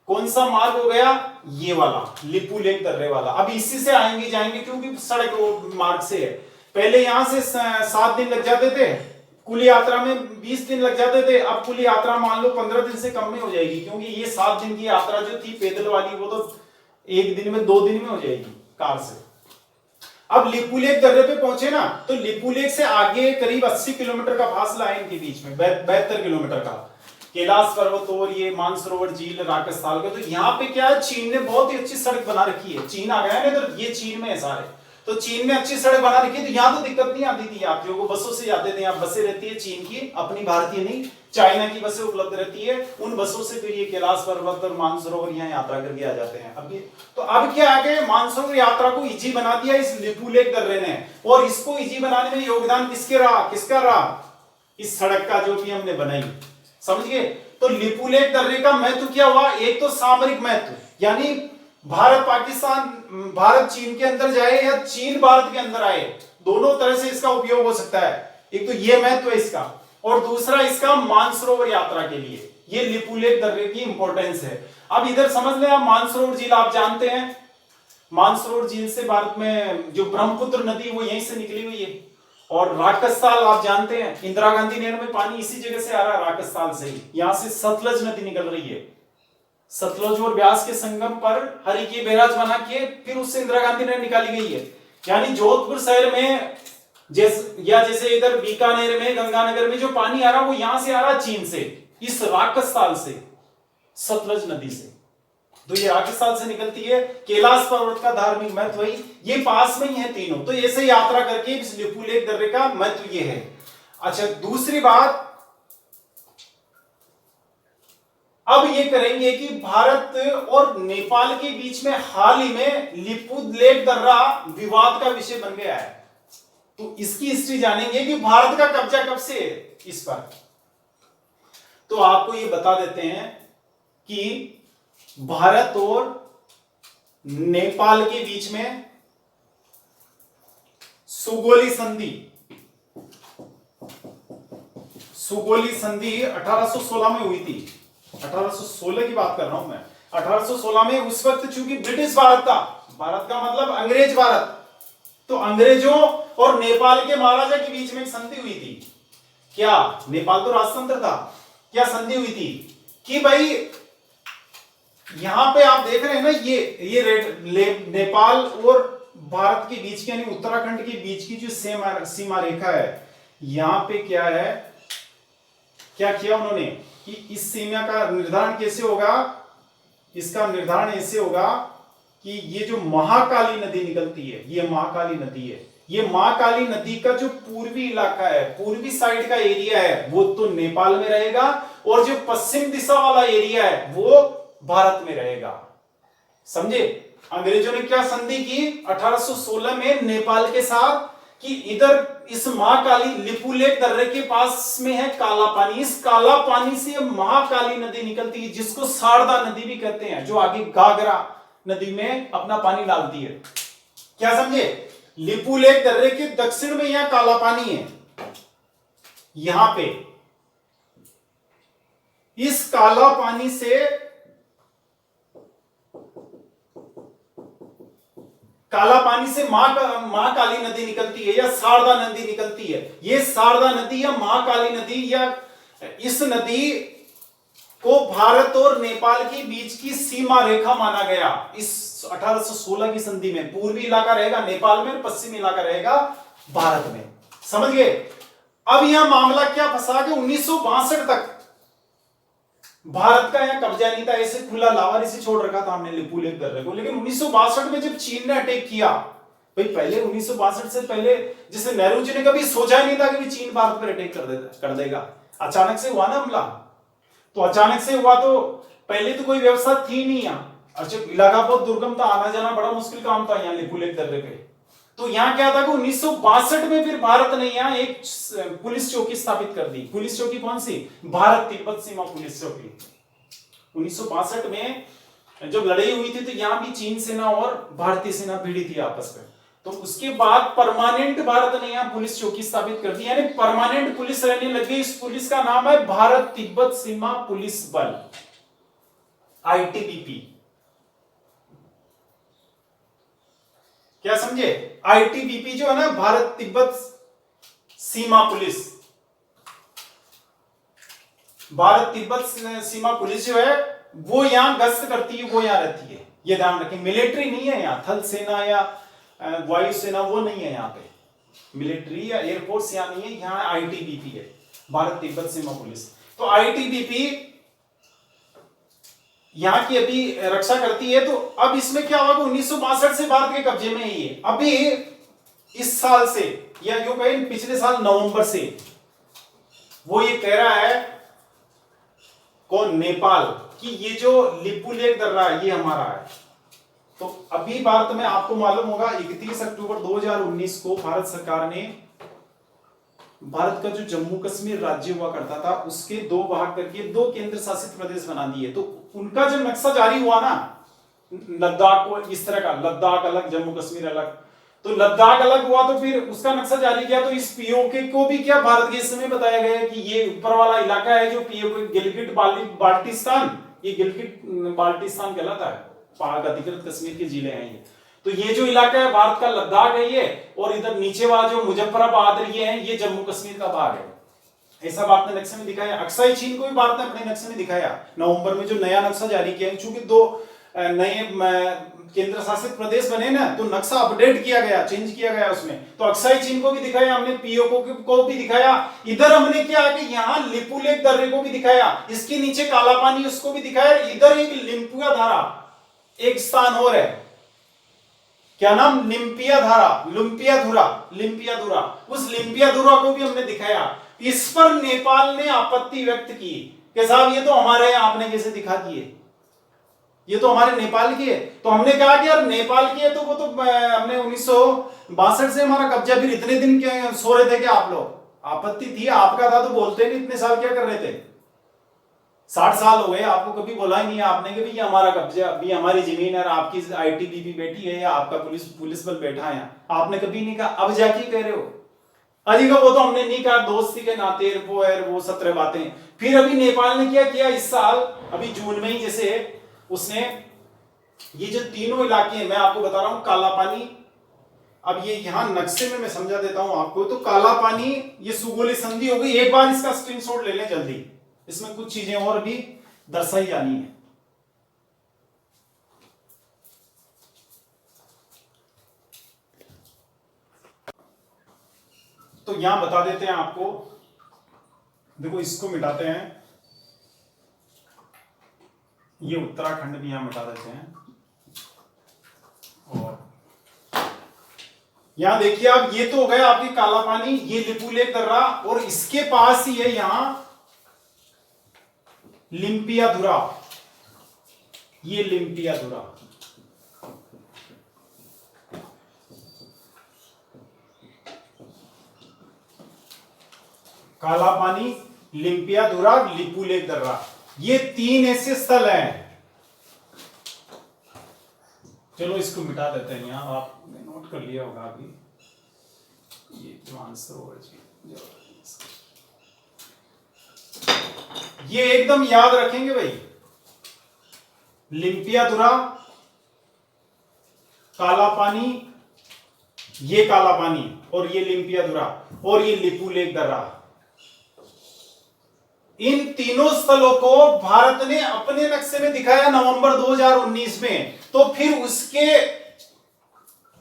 A: कौन सा मार्ग हो गया, ये वाला लिपू लेक दर्रे वाला। अब इसी से आएंगे जाएंगे क्योंकि सड़क वो मार्ग से है। पहले यहां से 7 दिन लग जाते थे, कुल यात्रा में 20 दिन लग जाते थे। अब कुल यात्रा मान लो 15 दिन से कम में हो जाएगी, क्योंकि ये 7 दिन की यात्रा जो थी पैदल वाली, वो तो 1 दिन में 2 दिन में हो जाएगी कार से। अब लिपू लेक दर्रे पे पहुंचे ना, तो लिपू लेक से आगे करीब 80 किलोमीटर का फासला है इनके बीच में, 72 किलोमीटर का। कैलाश पर्वत और ये मानसरोवर झील राकस्थाल का। तो यहाँ पे क्या है, चीन ने बहुत ही अच्छी सड़क बना रखी है। चीन आ गया ना, तो ये चीन में है सारे। तो चीन ने अच्छी सड़क बना रखी है, तो यहाँ तो दिक्कत नहीं आती थी यात्रियों को, बसों से जाते थे। यहाँ बसें रहती है चीन की, अपनी भारतीय नहीं, चाइना की बसें उपलब्ध रहती है। उन बसों से फिर ये कैलाश पर्वत और मानसरोवर यहाँ यात्रा करके आ जाते हैं। अब क्या आ गया, मानसरोवर यात्रा को इजी बना दिया इस लिपू लेक दर्रे ने। और इसको इजी बनाने में योगदान किसका रहा, इस सड़क का जो भी हमने बनाई, समझ गए। तो लिपू लेक दर्रे का महत्व क्या हुआ, एक तो सामरिक महत्व, यानी भारत चीन के अंदर जाए या चीन भारत के अंदर आए, दोनों तरह से इसका उपयोग हो सकता है। एक तो ये महत्व है इसका, और दूसरा इसका मानसरोवर यात्रा के लिए ये लिपू लेक दर्रे की इंपॉर्टेंस है। अब इधर समझ लें आप, मानसरोवर झील आप जानते हैं, मानसरोवर झील से भारत में जो ब्रह्मपुत्र नदी वो यहीं से निकली हुई है। और राकस्थाल आप जानते हैं, इंदिरा गांधी नहर में पानी इसी जगह से आ रहा है, राकस्थाल से ही। यहां से सतलज नदी निकल रही है, सतलज और ब्यास के संगम पर हरिकी बैराज बना के फिर उससे इंदिरा गांधी नहर निकाली गई है। यानी जोधपुर शहर में जैसे इधर बीकानेर में, गंगानगर में जो पानी आ रहा है वो यहां से आ रहा है चीन से, इस राकस्थाल से, सतलज नदी से। तो ये राजस्थान से निकलती है। कैलाश पर्वत का धार्मिक महत्व वही, ये पास में ही है तीनों। तो ऐसे यात्रा करके इस लिपू लेक दर्रे का महत्व ये है। अच्छा, दूसरी बात अब ये करेंगे कि भारत और नेपाल के बीच में हाल ही में लिपू लेक दर्रा विवाद का विषय बन गया है। तो इसकी हिस्ट्री जानेंगे कि भारत का कब्जा कब से है इस पर। तो आपको ये बता देते हैं कि भारत और नेपाल के बीच में सुगोली संधि 1816 में हुई थी। 1816 की बात कर रहा हूं मैं। 1816 में उस वक्त चूंकि ब्रिटिश भारत था, भारत का मतलब अंग्रेज भारत, तो अंग्रेजों और नेपाल के महाराजा के बीच में एक संधि हुई थी। क्या नेपाल तो राजतंत्र था, क्या संधि हुई थी कि भाई यहां पे आप देख रहे हैं ना, ये नेपाल और भारत के बीच की यानी उत्तराखंड के बीच की जो सीमा रेखा है, यहां पे क्या है, क्या किया उन्होंने कि इस सीमा का निर्धारण कैसे होगा, इसका निर्धारण ऐसे होगा कि ये जो महाकाली नदी निकलती है, ये महाकाली नदी है, ये महाकाली नदी का जो पूर्वी इलाका है, पूर्वी साइड का एरिया है, वो तो नेपाल में रहेगा, और जो पश्चिम दिशा वाला एरिया है वो भारत में रहेगा। समझे। अंग्रेजों ने क्या संधि की 1816 में नेपाल के साथ कि इधर इस महाकाली लिपू लेक दर्रे के पास में है काला पानी, इस काला पानी से महाकाली नदी निकलती है, जिसको शारदा नदी भी कहते हैं, जो आगे घाघरा नदी में अपना पानी डालती है। क्या समझे। लिपुलेख दर्रे के दक्षिण में यहां काला पानी है, यहां पे इस काला पानी से मां काली नदी निकलती है या शारदा नदी निकलती है। ये शारदा नदी या मां काली नदी या इस नदी को भारत और नेपाल के बीच की सीमा रेखा माना गया। इस 1816 की संधि में पूर्वी इलाका रहेगा नेपाल में, पश्चिमी इलाका रहेगा भारत में। समझ गए? अब यहां मामला क्या फंसा कि 1962 तक भारत का यहां कब्जा नहीं था, ऐसे खुला लावारिसी छोड़ रखा था हमने लिपुलेख दर्रे को। लेकिन 1962 में जब चीन ने अटैक किया, भाई पहले 1962 से पहले जैसे नेहरू जी ने कभी सोचा नहीं था कि चीन भारत पर अटैक कर देगा। अचानक से हुआ ना हमला, तो अचानक से हुआ तो पहले तो कोई व्यवस्था थी नहीं यहां, और जब इलाका बहुत दुर्गम था, आना जाना बड़ा मुश्किल काम था यहाँ लिपुलेख दर्रे पे। तो यहाँ क्या था कि 1962 में फिर भारत ने यहाँ एक पुलिस चौकी स्थापित कर दी। पुलिस चौकी कौन सी? भारत तिब्बत सीमा पुलिस चौकी। 1962 में जब लड़ाई हुई थी तो यहाँ भी चीन सेना और भारतीय सेना भिड़ी थी आपस में। तो उसके बाद परमानेंट भारत ने यहाँ पुलिस चौकी स्थापित कर दी, यानी परमानेंट पुलिस रहने लगी। इस पुलिस का नाम है भारत तिब्बत सीमा पुलिस बल, आईटीबीपी। क्या समझे? आईटीबीपी जो है ना, भारत तिब्बत सीमा पुलिस, भारत तिब्बत सीमा पुलिस जो है वो यहां गश्त करती है, वो यहां रहती है। ये ध्यान रखें, मिलिट्री नहीं है यहाँ, थल सेना या वायु सेना वो नहीं है यहाँ पे, मिलिट्री या एयरफोर्स यहाँ नहीं है, यहाँ आईटीबीपी है, भारत तिब्बत सीमा पुलिस। तो आईटीबीपी यहाँ की अभी रक्षा करती है। तो अब इसमें क्या होगा, 1962 से भारत के कब्जे में ही है। अभी इस साल से या यूं कहें पिछले साल नवंबर से वो ये कह रहा है, कौन? नेपाल, कि ये जो लिपुलेख दर्रा है ये हमारा है। तो अभी भारत में आपको मालूम होगा 31 अक्टूबर 2019 को भारत सरकार ने भारत का जो जम्मू कश्मीर राज्य हुआ करता था उसके दो भाग करके दो केंद्र शासित प्रदेश बना दिए। तो उनका जो नक्शा जारी हुआ ना, लद्दाख को इस तरह का, लद्दाख अलग जम्मू कश्मीर अलग, तो लद्दाख अलग हुआ तो फिर उसका नक्शा जारी किया। तो इस पीओके को भी क्या भारत के समय बताया गया कि ये ऊपर वाला इलाका है जो पीओके गिलगिट बाल्टिस्तान, ये गिलगिट बाल्टिस्तान कहलाता है, पाक अधिकृत कश्मीर के जिले हैं ये। तो ये जो इलाका है भारत का लद्दाख है ये, और इधर नीचे वाला जो मुजफ्फराबाद ये है, ये जम्मू कश्मीर का भाग है। ऐसा भारत ने नक्शे में दिखाया। अक्साई चीन को भी भारत ने अपने नक्शे में दिखाया नवंबर में, जो नया नक्शा जारी किया। चूंकि दो नए केंद्र शासित प्रदेश बने ना, तो नक्शा अपडेट किया गया, चेंज किया गया उसमें। तो अक्साई चीन को भी दिखाया हमने, पीओके को भी दिखाया। इधर हमने क्या कि यहाँ लिपुलेख दर्रे को भी दिखाया, इसके नीचे काला पानी उसको भी दिखाया। इधर एक लिम्पिया धारा एक स्थान और है, क्या नाम? लिम्पिया धारा, लिम्पियाधुरा, उस लिम्पियाधुरा को भी हमने दिखाया। इस पर नेपाल ने आपत्ति व्यक्त की कि साहब ये तो हमारे हैं, आपने कैसे दिखा दिए, ये तो हमारे नेपाल की है। तो हमने कहा कि यार नेपाल की है तो वो तो हमने 1962 से हमारा कब्जा, फिर इतने दिन क्यों सो रहे थे कि आप लोग? आपत्ति थी, आपका था तो बोलते नहीं, इतने साल क्या कर रहे थे? 60 साल हो गए, आपको कभी बोला ही नहीं आपने कि ये हमारा कब्जा, अभी हमारी जमीन है, आपकी आईटीबीपी बैठी है या आपका पुलिस बल बैठा है, आपने कभी नहीं कहा। अब जाके कह रहे हो अजी का वो तो हमने नहीं कहा, दोस्ती के नाते वो 17 बातें। फिर अभी नेपाल ने क्या किया इस साल, अभी जून में ही, जैसे उसने ये जो तीनों इलाके हैं मैं आपको बता रहा हूं, काला पानी, अब ये यहां नक्शे में मैं समझा देता हूं आपको। तो काला पानी ये सुगोली संधि हो गई। एक बार इसका स्क्रीनशॉट ले लें जल्दी, इसमें कुछ चीजें और भी दर्शाई जानी है। तो यहां बता देते हैं आपको, देखो इसको मिटाते हैं, ये उत्तराखंड भी यहां मिटा देते हैं, और यहां देखिए आप, ये तो हो गया आपकी काला पानी, ये लिपुलेख दर्रा, और इसके पास ही है यहां लिम्पियाधुरा, ये लिम्पियाधुरा। काला पानी, लिम्पियाधुरा, लिपुलेख दर्रा, ये तीन ऐसे स्थल हैं। चलो इसको मिटा देते हैं, यहां आपने नोट कर लिया होगा अभी। मानसरोवर जी, ये एकदम याद रखेंगे भाई। लिम्पियाधुरा, काला पानी, ये काला पानी और ये लिम्पियाधुरा और ये लिपुलेख दर्रा, इन तीनों स्थलों को भारत ने अपने नक्शे में दिखाया नवंबर 2019 में। तो फिर उसके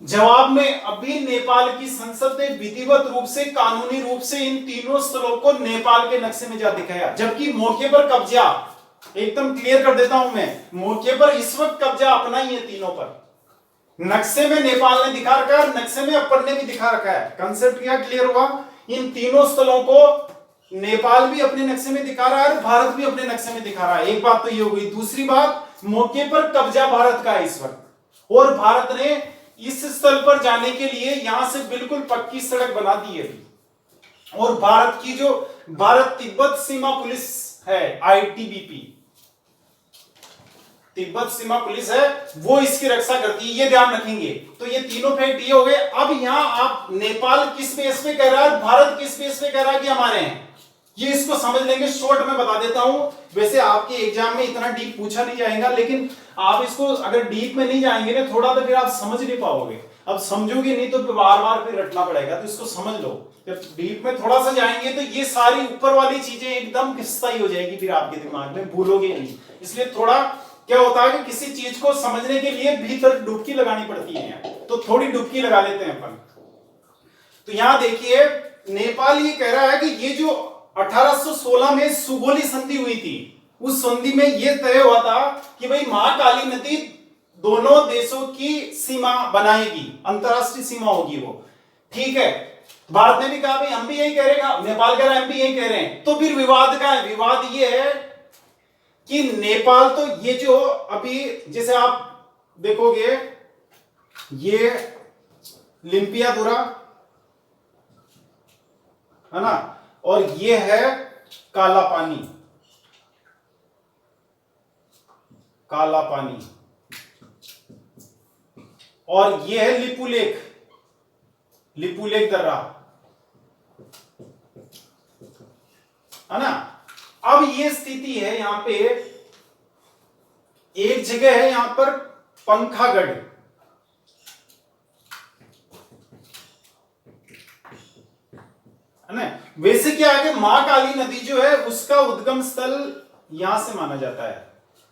A: जवाब में अभी नेपाल की संसद ने विधिवत रूप से, कानूनी रूप से इन तीनों स्थलों को नेपाल के नक्शे में जा दिखाया। जबकि मौके पर कब्जा, एकदम क्लियर कर देता हूं मैं, मौके पर इस वक्त कब्जा अपना ही है तीनों पर। नक्शे में नेपाल ने दिखा रखा है, नक्शे में अपन ने भी दिखा रखा है। कंसेप्ट क्या क्लियर हुआ? इन तीनों स्थलों को नेपाल भी अपने नक्शे में दिखा रहा है, भारत भी अपने नक्शे में दिखा रहा है। एक बात तो ये हो गई। दूसरी बात, मौके पर कब्जा भारत का है इस वक्त, और भारत ने इस स्थल पर जाने के लिए यहां से बिल्कुल पक्की सड़क बना दी है। और भारत की जो भारत तिब्बत सीमा पुलिस है, आईटीबीपी, तिब्बत सीमा पुलिस है, वो इसकी रक्षा करती है, ये ध्यान रखेंगे। तो ये तीनों फैक्ट ये हो गए। अब यहां आप नेपाल किस बेस पे कह रहा है, भारत किस बेस पे कह रहा है कि हमारे हैं, ये इसको समझ लेंगे। शॉर्ट में बता देता हूं, वैसे आपके एग्जाम में इतना डीप पूछा नहीं जाएगा, लेकिन आप इसको अगर डीप में नहीं जाएंगे ना थोड़ा, तो फिर आप समझ नहीं पाओगे। अब समझोगे नहीं तो बार बार फिर रटना पड़ेगा, तो इसको समझ लो। जब डीप में थोड़ा सा जाएंगे तो ये सारी ऊपर वाली चीजें एकदम स्थायी हो जाएगी, फिर आपके दिमाग में भूलोगे नहीं। इसलिए थोड़ा क्या होता है कि किसी चीज को समझने के लिए भीतर डुबकी लगानी पड़ती है, तो थोड़ी डुबकी लगा लेते हैं अपन। तो यहां देखिए, नेपाल ये कह रहा है कि ये जो 1816 में सुगोली संधि हुई थी, उस संधि में यह तय हुआ था कि भाई महाकाली नदी दोनों देशों की सीमा बनाएगी, अंतरराष्ट्रीय सीमा होगी वो। ठीक है, भारत ने भी कहा भाई हम भी यही कह रहे हैं, नेपाल कह रहा है हम भी यही कह रहे हैं। तो फिर विवाद का है, विवाद ये है कि नेपाल तो ये जो अभी जैसे आप देखोगे, ये लिम्पियाधुरा है ना, और ये है काला पानी, काला पानी, और ये है लिपुलेख, लिपुलेख दर्रा, है ना। अब ये स्थिति है, यहां पे एक जगह है यहां पर पंखागढ़, है ना। वैसे क्या है कि महाकाली नदी जो है उसका उद्गम स्थल यहां से माना जाता है,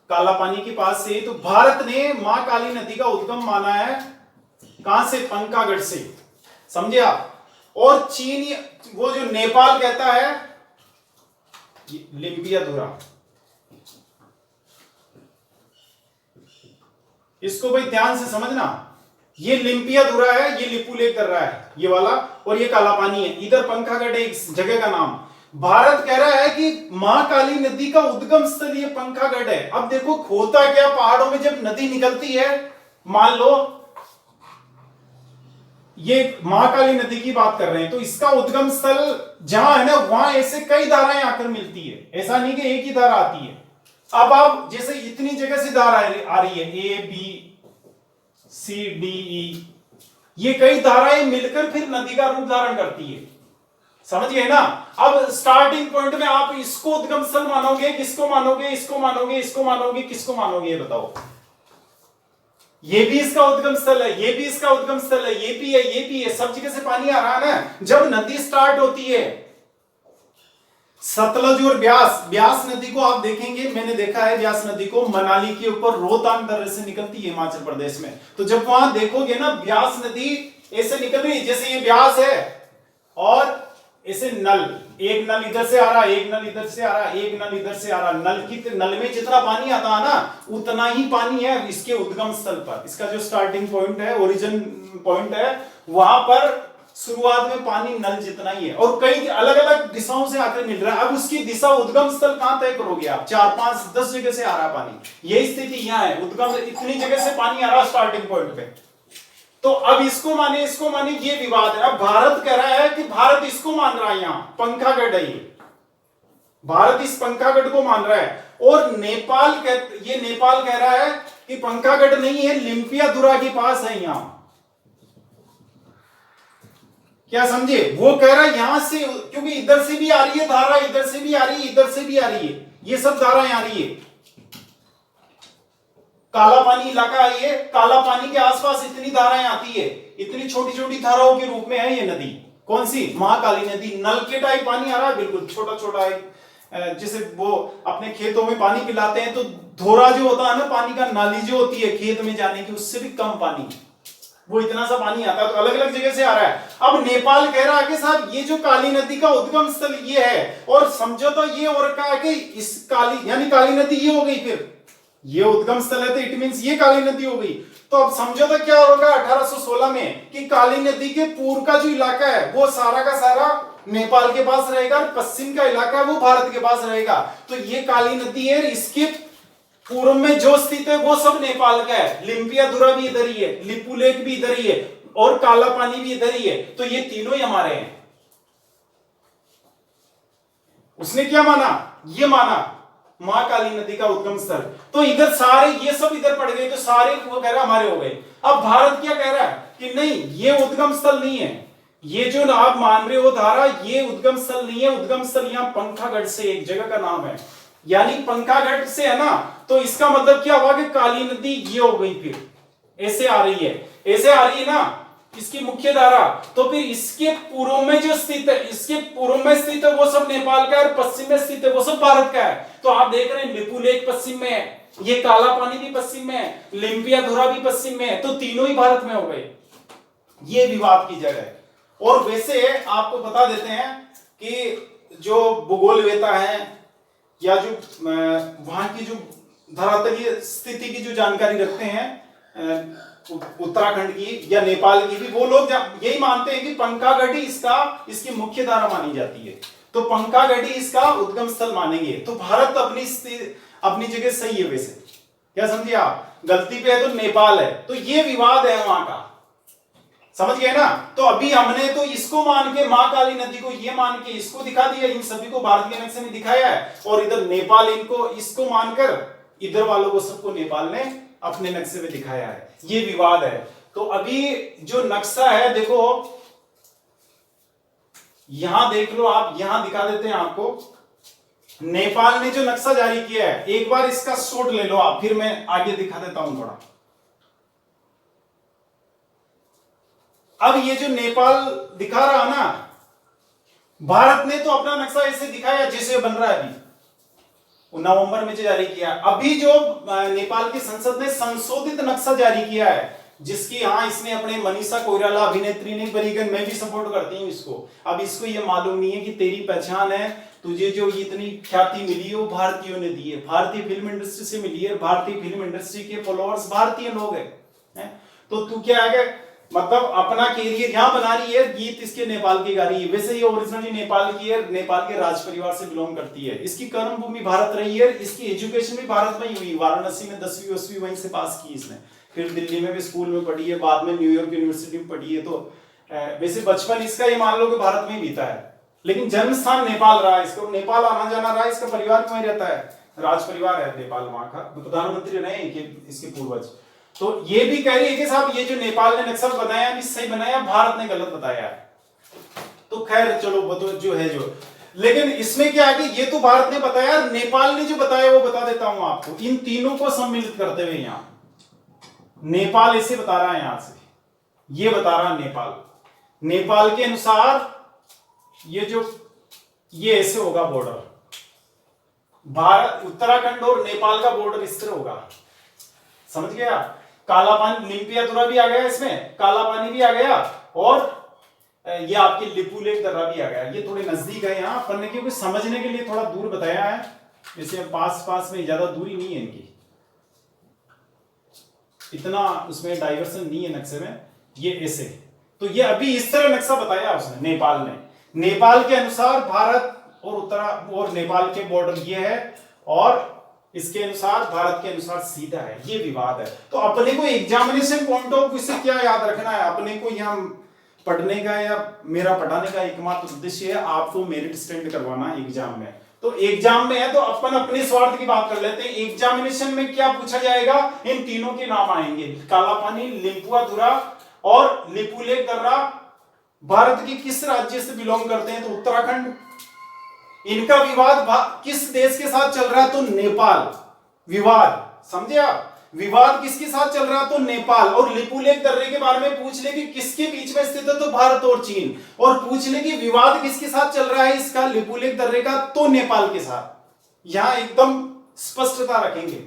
A: काला पानी के पास से। तो भारत ने महाकाली नदी का उद्गम माना है कहां से? पंखागढ़ से, समझे आप। और चीन, वो जो नेपाल कहता है लिम्पियाधुरा, इसको भाई ध्यान से समझना। ये लिम्पियाधुरा है, ये लिपुलेख दर्रा है, ये वाला, और ये काला पानी है। इधर पंखागढ़ एक जगह का नाम। भारत कह रहा है कि महाकाली नदी का उद्गम स्थल ये पंखागढ़ है। अब देखो होता क्या, पहाड़ों में जब नदी निकलती है, मान लो ये महाकाली नदी की बात कर रहे हैं, तो इसका उद्गम स्थल जहां है ना, वहां ऐसे कई धाराएं आकर मिलती है, ऐसा नहीं कि एक ही धारा आती है। अब आप जैसे इतनी जगह से धारा आ रही है, A B C D E, ये कई धाराएं मिलकर फिर नदी का रूप धारण करती है, समझ गए ना। अब स्टार्टिंग पॉइंट में आप इसको उद्गम स्थल मानोगे, किसको मानोगे, इसको मानोगे, इसको मानोगे, किसको मानोगे, ये बताओ। ये भी इसका उद्गम स्थल है, ये भी इसका उद्गम स्थल है, ये भी है, ये भी है, सब जगह से पानी आ रहा है ना। जब नदी स्टार्ट होती है, सतलज और ब्यास, ब्यास नदी को आप देखेंगे, मैंने देखा है ब्यास नदी को, मनाली के ऊपर रोहतांग दर्रे से निकलती है हिमाचल प्रदेश में। तो जब वहां देखोगे ना, ब्यास नदी ऐसे निकल रही, जैसे ये ब्यास है, और ऐसे नल, एक नल इधर से आ रहा, एक नल इधर से आ रहा, एक नल इधर से आ रहा। नल में जितना पानी आता है ना, उतना ही पानी है इसके उद्गम स्थल पर। इसका जो स्टार्टिंग पॉइंट है, ओरिजिन पॉइंट है, वहां पर शुरुआत में पानी नल जितना ही है, और कई अलग अलग दिशाओं से आकर मिल रहा है। अब उसकी दिशा, उद्गम स्थल कहां तय करोगे आप? 4 5 10 जगह से आ रहा पानी, यही स्थिति यहां है। उद्गम इतनी जगह से पानी आ रहा स्टार्टिंग पॉइंट पे। तो अब इसको माने, इसको माने, ये विवाद है। अब भारत कह रहा है कि भारत इसको मान रहा है, यहां पंखागढ़ है ये, भारत इस पंखागढ़ को मान रहा है। और नेपाल कह रहा है कि पंखागढ़ नहीं है, लिम्पियाधुरा के पास है यहां। क्या समझे? वो कह रहा है यहां से, क्योंकि इधर से भी आ रही है धारा, इधर से भी आ रही है, इधर से भी आ रही है, ये सब धाराएं आ रही है। काला पानी इलाका है ये, काला पानी के आसपास इतनी धाराएं आती है, इतनी छोटी छोटी धाराओं के रूप में है ये नदी। कौन सी? महाकाली नदी। नल के टाइप पानी आ रहा है, बिल्कुल छोटा छोटा है। जैसे वो अपने खेतों में पानी पिलाते हैं तो धोरा जो होता है ना पानी का, नाली जो होती है खेत में जाने की, उससे भी कम पानी, वो इतना सा पानी आता है। तो अलग अलग जगह से आ रहा है। अब नेपाल कह रहा है कि साहब ये जो काली नदी का उद्गम स्थल ये है, और समझो तो ये हो रखा है कि इस काली यानी काली नदी ये हो गई, फिर ये उद्गम स्थल है तो इट मींस ये काली नदी हो गई। तो अब समझो तो क्या होगा 1816 में कि काली नदी के पूर्व का जो इलाका है वो सारा का सारा नेपाल के पास रहेगा, और पश्चिम का इलाका है वो भारत के पास रहेगा। तो ये काली नदी है, इसके पूर्व में जो स्थित है वो सब नेपाल का है। लिम्पियाधुरा भी इधर ही है, लिपुलेख भी इधर ही है, और काला पानी भी इधर ही है। तो ये तीनों ही हमारे हैं। उसने क्या माना? ये माना महाकाली नदी का उद्गम स्थल। तो इधर सारे ये सब इधर पड़ गए, तो सारे वो कह रहा हमारे हो गए। अब भारत क्या कह रहा है कि नहीं, ये उद्गम स्थल नहीं है, ये जो आप मान रहे हो धारा, ये उद्गम स्थल नहीं है। उद्गम स्थल यहां पंखागढ़ से एक जगह का नाम है, यानी पंखागढ़ से है ना। तो इसका मतलब क्या हुआ कि काली नदी ये हो गई, फिर ऐसे आ रही है, ऐसे आ रही है ना इसकी मुख्य धारा। तो फिर इसके पूर्व में जो स्थित है, इसके पूर्व में स्थित है वो सब नेपाल का है, और पश्चिम में स्थित है वो सब भारत का है। तो आप देख रहे हैं लिपुलेख पश्चिम में है, ये काला पानी भी पश्चिम में है, लिम्पियाधुरा भी पश्चिम में है, तो तीनों ही भारत में हो गए। ये विवाद की जगह है। और वैसे आपको बता देते हैं कि जो भूगोलवेता है या जो वहां की जो धरातलीय स्थिति की जो जानकारी रखते हैं उत्तराखंड की या नेपाल की भी, वो लोग यही मानते हैं कि पंखागढ़ी इसकी मुख्य धारा मानी जाती है। तो पंखागढ़ी इसका उद्गम स्थल मानेंगे। तो भारत अपनी जगह सही है। वैसे क्या समझिए आप? गलती पे है तो नेपाल है। तो ये विवाद है वहां का, समझ गए ना? तो अभी हमने तो इसको मान के, महाकाली नदी को ये मान के इसको दिखा दिया, इन सभी को भारत के नक्शे में दिखाया है, और इधर नेपाल इसको मानकर इधर वालों को सबको नेपाल ने अपने नक्शे में दिखाया है। ये विवाद है। तो अभी जो नक्शा है देखो, यहां देख लो आप, यहां दिखा देते हैं आपको। नेपाल ने जो नक्शा जारी किया है, एक बार इसका शॉट ले लो आप, फिर मैं आगे दिखा देता हूं थोड़ा। अब ये जो नेपाल दिखा रहा ना, भारत ने तो अपना नक्शा ऐसे दिखाया जैसे बन रहा है अभी, नवंबर में जो जारी किया। अभी जो नेपाल की संसद ने संशोधित नक्शा जारी किया है, जिसकी इसने अपने मनीषा कोइराला अभिनेत्री ने बनी, मैं भी सपोर्ट करती हूँ इसको। अब इसको ये मालूम नहीं है कि तेरी पहचान है, तुझे जो इतनी ख्याति मिली है वो भारतीयों ने दी है, भारतीय फिल्म इंडस्ट्री से मिली है, भारतीय फिल्म इंडस्ट्री के फॉलोअर्स भारतीय लोग हैं। तो तू क्या है, मतलब अपना कैरियर यहां बना रही है, गीत इसके नेपाल की गा रही है। वैसे ये ओरिजिनली नेपाल की है, नेपाल के राज परिवार से बिलोंग करती है। इसकी कर्म भूमि भारत रही है, इसकी एजुकेशन भी भारत में ही हुई। वाराणसी में 10वीं 10वीं वहीं से पास की इसने, फिर दिल्ली में भी स्कूल में पढ़ी है, बाद में न्यूयॉर्क यूनिवर्सिटी में पढ़ी है। तो वैसे बचपन इसका ये मान लो कि भारत में ही बीता है, लेकिन जन्म स्थान नेपाल रहा। इसको नेपाल आना जाना रहा, इसका परिवार वहीं रहता है, राज परिवार है नेपाल वहां का, प्रधानमंत्री रहे इसके पूर्वज। तो ये भी कह रही है कि साहब ये जो नेपाल ने नक्शा बताया नहीं सही बनाया, भारत ने गलत बताया है। तो खैर चलो वो तो जो है जो, लेकिन इसमें क्या है कि ये तो भारत ने बताया, नेपाल ने जो बताया वो बता देता हूं आपको। इन तीनों को सम्मिलित करते हुए यहां नेपाल ऐसे बता रहा है, यहां से ये बता रहा है नेपाल के अनुसार ये ऐसे होगा बॉर्डर, भारत उत्तराखंड और नेपाल का बॉर्डर इस तरह होगा। समझ गया? काला पानी लिम्पियाधुरा भी आ गया, इसमें काला पानी भी आ गया, और ये आपके लिपुलेख दर्रा भी आ गया। ये थोड़े नजदीक है यहाँ पढ़ने, क्योंकि समझने के लिए थोड़ा दूर बताया है, जैसे पास में ज्यादा दूरी नहीं है इनकी, इतना उसमें डाइवर्सन नहीं है नक्शे में। ये ऐसे, तो ये अभी इस तरह नक्शा बताया उसने नेपाल ने। नेपाल के अनुसार भारत और नेपाल के बॉर्डर ये है, और इसके अनुसार भारत के अनुसार सीधा है। ये विवाद है। तो अपने को एग्जामिनेशन पॉइंट ऑफ व्यू से क्या याद रखना है, अपने को यहाँ पढ़ने का या मेरा पढ़ाने का एकमात्र उद्देश्य है आपको मेरिट स्टैंड करवाना एग्जाम में। तो एग्जाम में है तो अपन अपने स्वार्थ की बात कर लेते हैं। एग्जामिनेशन में क्या पूछा जाएगा, इन तीनों के नाम आएंगे, काला पानी, लिम्पुआधुरा और लिपुलेख दर्रा भारत के किस राज्य से बिलोंग करते हैं? तो उत्तराखंड। इनका विवाद किस देश के साथ चल रहा है? तो नेपाल। विवाद समझे आप? विवाद किसके साथ चल रहा है? तो नेपाल। और लिपुलेख दर्रे के बारे में पूछ ले कि किसके बीच में स्थित है? तो भारत और चीन। और पूछ ले कि विवाद किसके साथ चल रहा है इसका, लिपुलेख दर्रे का? तो नेपाल के साथ। यहां एकदम स्पष्टता रखेंगे।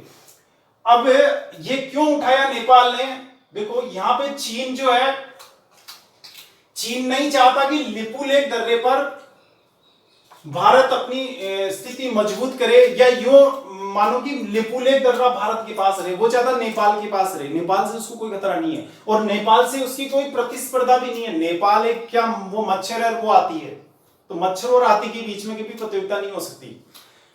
A: अब ये क्यों उठाया नेपाल ने? देखो यहां पे चीन जो है, चीन नहीं चाहता कि लिपुलेख दर्रे पर भारत अपनी स्थिति मजबूत करे, या यूं मानो कि लिपुलेख दर्रा भारत के पास रहे। वो चाहता नेपाल के पास रहे। नेपाल से उसको कोई खतरा नहीं है, और नेपाल से उसकी कोई प्रतिस्पर्धा भी नहीं है। नेपाल एक क्या, वो मच्छर है, वो हाथी है। तो मच्छर और हाथी के बीच में कभी प्रतियोगिता नहीं हो सकती।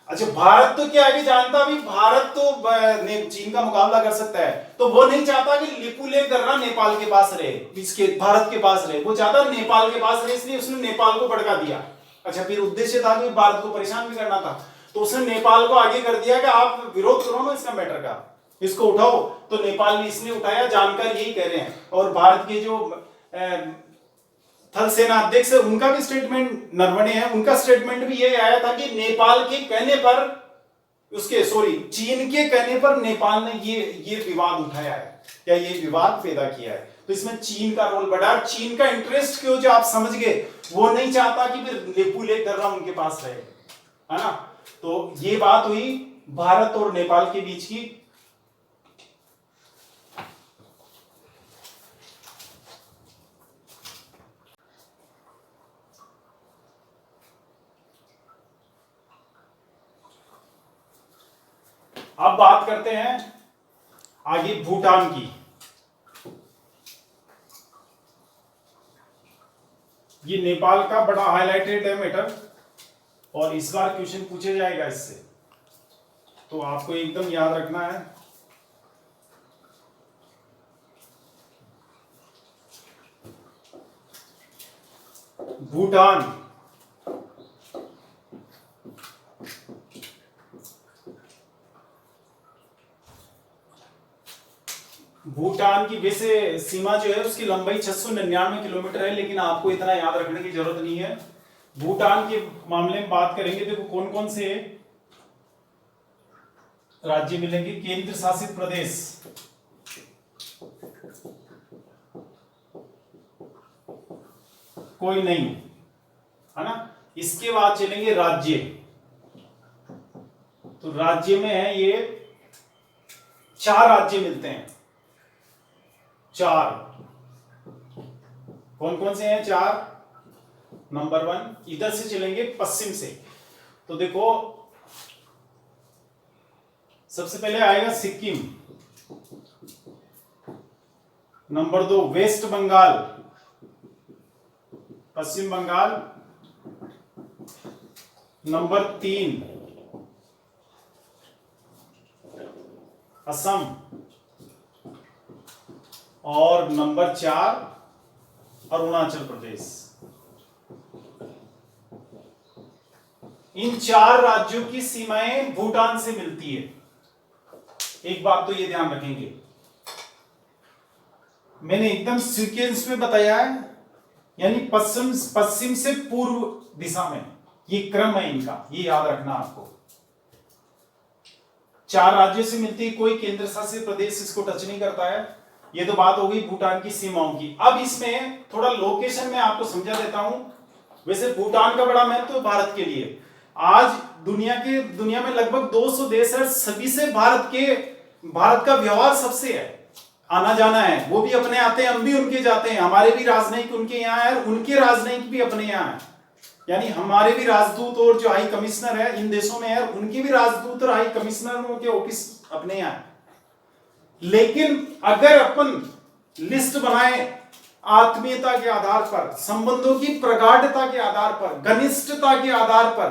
A: अच्छा, भारत तो क्या है कि जानता भी, भारत तो चीन का मुकाबला कर सकता है। तो वो नहीं चाहता कि लिपुलेख दर्रा नेपाल के पास रहे, इसके भारत के पास रहे। वो चाहता नेपाल के पास रहे, इसलिए उसने नेपाल को भड़का दिया। अच्छा, फिर उद्देश्य था कि भारत को परेशान भी करना था, तो उसने नेपाल को आगे कर दिया कि आप विरोध करो ना इसका मैटर का, इसको उठाओ। तो नेपाल ने इसने उठाया, जानकर यही कह रहे हैं। और भारत के जो थल सेना अध्यक्ष है, उनका भी स्टेटमेंट, नरवणे है, उनका स्टेटमेंट भी ये आया था कि नेपाल के कहने पर, चीन के कहने पर नेपाल ने ये विवाद उठाया है, या ये विवाद पैदा किया है। तो इसमें चीन का रोल बढ़ा। चीन का इंटरेस्ट क्यों, जो आप समझ गए, वो नहीं चाहता कि फिर लिपुलेख दर्रा उनके पास रहे, है ना। तो ये बात हुई भारत और नेपाल के बीच की। अब बात करते हैं आगे भूटान की। ये नेपाल का बड़ा हाईलाइटेड है मैटर, और इस बार क्वेश्चन पूछा जाएगा इससे, तो आपको एकदम याद रखना है। भूटान, भूटान की वैसे सीमा जो है उसकी लंबाई 699 किलोमीटर है, लेकिन आपको इतना याद रखने की जरूरत नहीं है। भूटान के मामले में बात करेंगे, देखो कौन कौन से राज्य मिलेंगे। केंद्र शासित प्रदेश, कोई नहीं, है ना। इसके बाद चलेंगे राज्य। तो राज्य में है ये 4 राज्य मिलते हैं, 4। कौन कौन से हैं 4? नंबर 1, इधर से चलेंगे पश्चिम से। तो देखो सबसे पहले आएगा सिक्किम। नंबर 2 वेस्ट बंगाल, पश्चिम बंगाल। नंबर 3 असम, और नंबर 4 अरुणाचल प्रदेश। इन 4 राज्यों की सीमाएं भूटान से मिलती है। एक बात तो ये ध्यान रखेंगे, मैंने एकदम सीक्वेंस में बताया है, यानी पश्चिम से पूर्व दिशा में, ये क्रम है इनका, ये याद रखना आपको। 4 राज्यों से मिलती है, कोई केंद्र शासित प्रदेश इसको टच नहीं करता है। ये तो बात हो गई भूटान की सीमाओं की। अब इसमें थोड़ा लोकेशन में आपको समझा देता हूं। वैसे भूटान का बड़ा महत्व है भारत के लिए। आज दुनिया में लगभग 200 देश है, सभी से भारत का व्यवहार सबसे है, आना जाना है। वो भी अपने आते हैं, हम भी उनके जाते हैं। हमारे भी राजनयिक उनके यहाँ है, उनके राजनयिक भी अपने यहाँ है। यानी हमारे भी राजदूत और जो हाई कमिश्नर है इन देशों में है, उनके भी राजदूत और हाई कमिश्नरों के ऑफिस अपने यहाँ है। लेकिन अगर अपन लिस्ट बनाए आत्मीयता के आधार पर, संबंधों की प्रगाढ़ता के आधार पर, घनिष्ठता के आधार पर,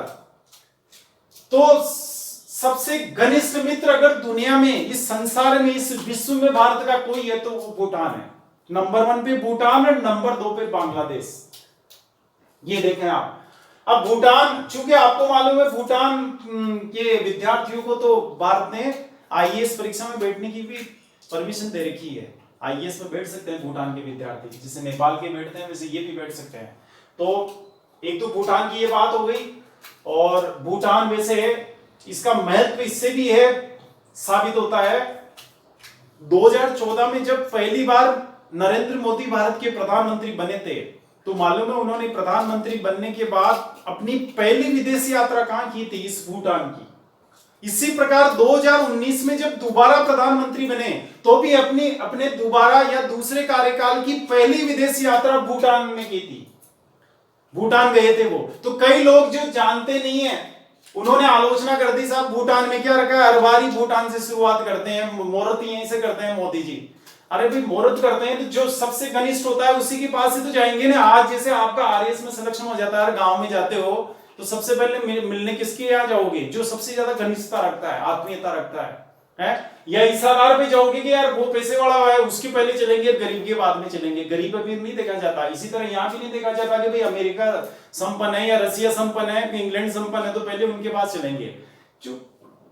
A: तो सबसे घनिष्ठ मित्र अगर दुनिया में, इस संसार में, इस विश्व में भारत का कोई है तो वो भूटान है। नंबर 1 पे भूटान और नंबर 2 पे बांग्लादेश। ये देखें आप। अब भूटान, चूंकि आपको मालूम है भूटान के विद्यार्थियों को तो भारत ने आईएएस परीक्षा में बैठने की भी परमिशन दे रखी है। आईएएस में बैठ सकते हैं भूटान के विद्यार्थी, जैसे नेपाल के बैठते हैं वैसे ये भी बैठ सकते हैं। तो एक तो भूटान की ये बात हो गई। और भूटान वैसे इसका महत्व इससे भी है, साबित होता है 2014 में जब पहली बार नरेंद्र मोदी भारत के प्रधानमंत्री बने थे, तो मालूम है उन्होंने प्रधानमंत्री बनने के बाद अपनी पहली विदेश यात्रा कहां की थी? इस भूटान की। इसी प्रकार 2019 में जब दोबारा प्रधानमंत्री बने तो भी अपने दोबारा या दूसरे कार्यकाल की पहली विदेश यात्रा भूटान में की थी, भूटान गए थे वो। तो कई लोग जो जानते नहीं है उन्होंने आलोचना कर दी, साहब भूटान में क्या रखा है, हर बार ही भूटान से शुरुआत करते हैं, मुहूर्त यहीं से करते हैं मोदी जी। अरे भाई मुहूर्त करते हैं तो जो सबसे घनिष्ठ होता है उसी के पास ही तो जाएंगे ना। आज जैसे आपका आरएएस में सिलेक्शन हो जाता है, गांव में जाते हो तो सबसे पहले मिलने किसके यहाँ जाओगे? जो सबसे ज्यादा घनिष्ठता रखता है, आत्मीयता रखता है? या इस आधार पे जाओगे कि यार वो पैसे वाला है उसके पहले चलेंगे, गरीब के बाद में चलेंगे? गरीब अमीर नहीं देखा जाता। इसी तरह यहाँ भी नहीं देखा जाता कि भाई अमेरिका संपन्न है या रसिया संपन्न है, इंग्लैंड संपन्न है तो पहले उनके पास चलेंगे। जो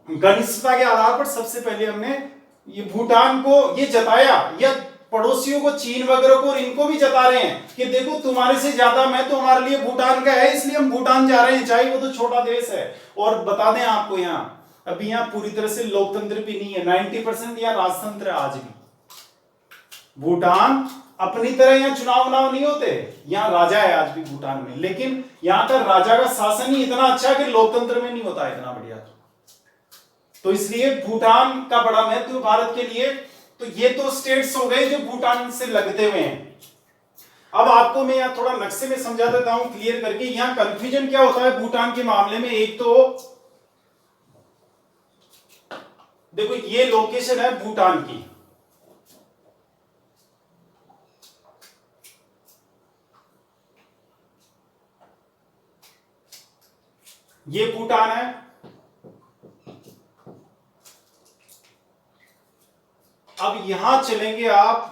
A: घनिष्ठता के आधार पर सबसे पहले हमने ये भूटान को ये जताया, या पड़ोसियों को चीन वगैरह को, इनको भी जता रहे हैं कि देखो तुम्हारे से ज्यादा मैं तो हमारे लिए भूटान का है, इसलिए हम भूटान जा रहे हैं, चाहे वो तो छोटा देश है। और बता दें आपको, यहाँ अभी यहाँ पूरी तरह से लोकतंत्र भी नहीं है, 90% यहाँ राजतंत्र है आज भी। भूटान अपनी तरह यहाँ चुनाव नहीं होते, यहाँ राजा है आज भी भूटान में, लेकिन यहाँ का राजा का शासन ही इतना अच्छा है कि लोकतंत्र में नहीं होता इतना बढ़िया। तो इसलिए भूटान का बड़ा महत्व भारत के लिए। तो ये तो स्टेट्स हो गए जो भूटान से लगते हुए हैं। अब आपको मैं यहाँ थोड़ा नक्शे में समझा देता हूं क्लियर करके, यहाँ कंफ्यूजन क्या होता है भूटान के मामले में। एक तो देखो ये लोकेशन है भूटान की, ये भूटान है। अब यहां चलेंगे आप,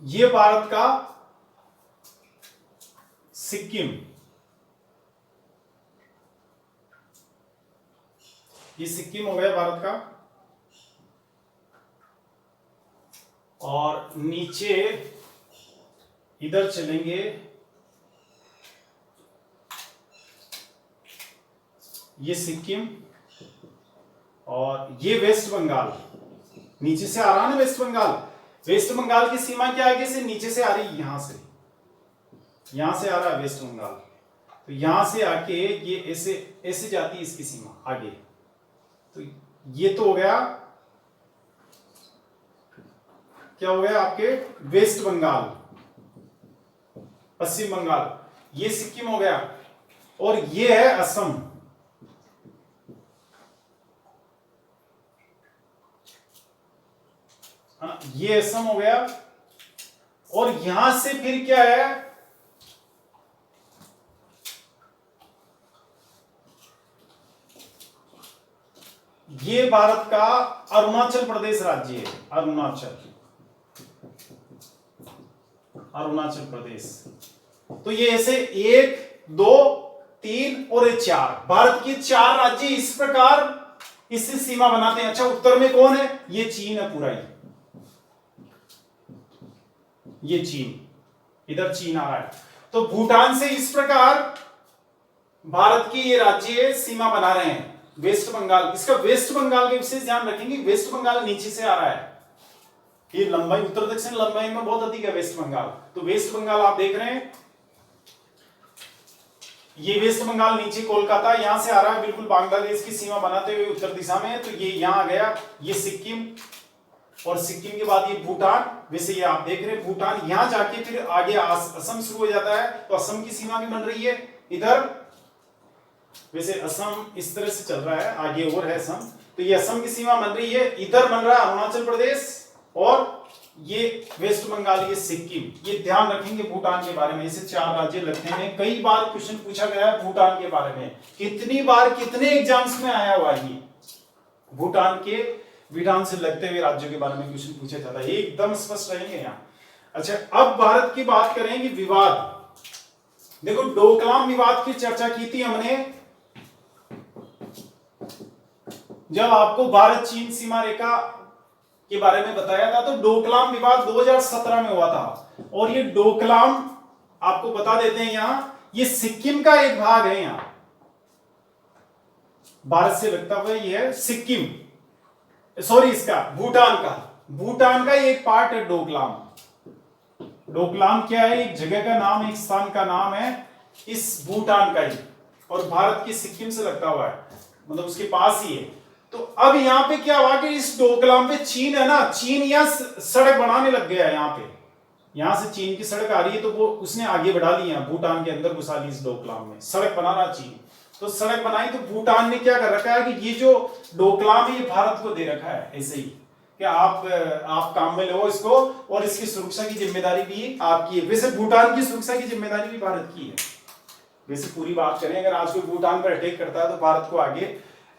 A: ये भारत का सिक्किम, ये सिक्किम हो गया भारत का। और नीचे इधर चलेंगे, ये सिक्किम, और ये वेस्ट बंगाल। नीचे से आ रहा है ना वेस्ट बंगाल, वेस्ट बंगाल की सीमा क्या आगे से नीचे से आ रही, यहां से आ रहा है वेस्ट बंगाल। तो यहां से आके ये ऐसे ऐसे जाती है इसकी सीमा आगे। तो ये तो हो गया, क्या हो गया आपके वेस्ट बंगाल, पश्चिम बंगाल। ये सिक्किम हो गया, और ये है असम। ये असम हो गया। और यहां से फिर क्या है, ये भारत का अरुणाचल प्रदेश राज्य है, अरुणाचल प्रदेश। तो ये ऐसे 1 2 3 और 4 भारत के 4 राज्य इस प्रकार इससे सीमा बनाते हैं। अच्छा उत्तर में कौन है? ये चीन है पूरा ही, ये चीन, इधर चीन आ रहा है। तो भूटान से इस प्रकार भारत के ये राज्य सीमा बना रहे हैं। वेस्ट बंगाल, इसका वेस्ट बंगाल के विशेष ध्यान रखेंगे, वेस्ट बंगाल नीचे से आ रहा है। ये लंबाई, उत्तर दक्षिण लंबाई में बहुत अधिक है वेस्ट बंगाल। तो वेस्ट बंगाल आप देख रहे हैं, ये वेस्ट बंगाल नीचे कोलकाता यहां से आ रहा है, बिल्कुल बांग्लादेश की सीमा बनाते हुए उत्तर दिशा में। तो ये यहां आ गया, ये सिक्किम, और सिक्किम के बाद ये भूटान। वैसे ये आप देख रहे हैं भूटान, यहां जाके फिर आगे असम शुरू हो जाता है। तो असम की सीमा भी बन रही है इधर। वैसे असम इस तरह से चल रहा है, आगे और है असम। तो ये असम की सीमा बन रही है, इधर बन रहा है अरुणाचल प्रदेश, और ये वेस्ट बंगाल, ये सिक्किम। ये ध्यान रखेंगे भूटान के बारे में, इसे 4 राज्य लगते हैं। कई बार क्वेश्चन पूछा गया है भूटान के बारे में, कितनी बार कितने एग्जाम्स में आया हुआ है। भूटान के विधान से लगते हुए राज्यों के बारे में क्वेश्चन पूछा जाता है, एकदम स्पष्ट रहेंगे यहाँ। अच्छा अब भारत की बात करेंगे, विवाद। देखो डोकलाम विवाद की चर्चा की थी हमने जब आपको भारत चीन सीमा रेखा के बारे में बताया था। तो डोकलाम विवाद 2017 में हुआ था और ये डोकलाम आपको बता देते हैं यहां ये सिक्किम का एक भाग है। यहां भारत से लगता हुआ ये है सिक्किम, सॉरी इसका भूटान का एक पार्ट है डोकलाम। डोकलाम क्या है? एक जगह का नाम, एक स्थान का नाम है इस भूटान का ही, और भारत की सिक्किम से लगता हुआ है, मतलब उसके पास ही है। तो अब यहां पे क्या हुआ कि इस डोकलाम पे चीन है ना, चीन यहां सड़क बनाने लग गया है। यहां पे यहां से चीन की सड़क आ रही है तो वो उसने आगे बढ़ा ली है, भूटान के अंदर घुसा ली इस डोकलाम में, सड़क बना रहा चीन। तो सड़क बनाई तो भूटान ने क्या कर रखा है कि ये जो डोकलाम है ये भारत को दे रखा है ऐसे ही कि आप काम में लो इसको, और इसकी सुरक्षा की जिम्मेदारी भी आपकी है। वैसे भूटान की सुरक्षा की जिम्मेदारी भी भारत की है। वैसे पूरी बात करें, अगर आज कोई भूटान पर अटैक करता है तो भारत को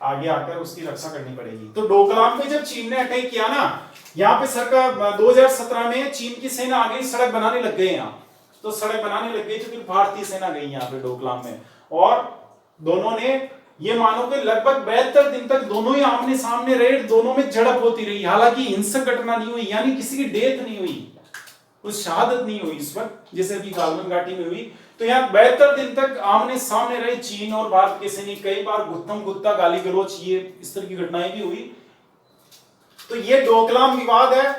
A: आगे आकर उसकी रक्षा करनी पड़ेगी। तो डोकलाम पे जब चीन ने अटैक किया ना, यहाँ पे सरकार 2017 में चीन की सेना आ गई, सड़क बनाने लग गए यहाँ। तो सड़क बनाने लग गई तो फिर भारतीय सेना गई यहाँ पे डोकलाम में, और दोनों ने ये मानो कि लगभग 72 दिन तक दोनों ही आमने सामने रहे, दोनों में झड़प होती रही। हालांकि हिंसक घटना नहीं हुई, यानी किसी की डेथ नहीं हुई, कुछ शहादत नहीं हुई इस वक्त जैसे अभी गालवन घाटी में हुई। तो यहाँ 72 दिन तक आमने सामने रहे चीन और भारत के सैनिक, कई बार गुत्थम गुत्ता गाली गलौच ये इस तरह की घटनाएं भी हुई। तो ये डोकलाम विवाद है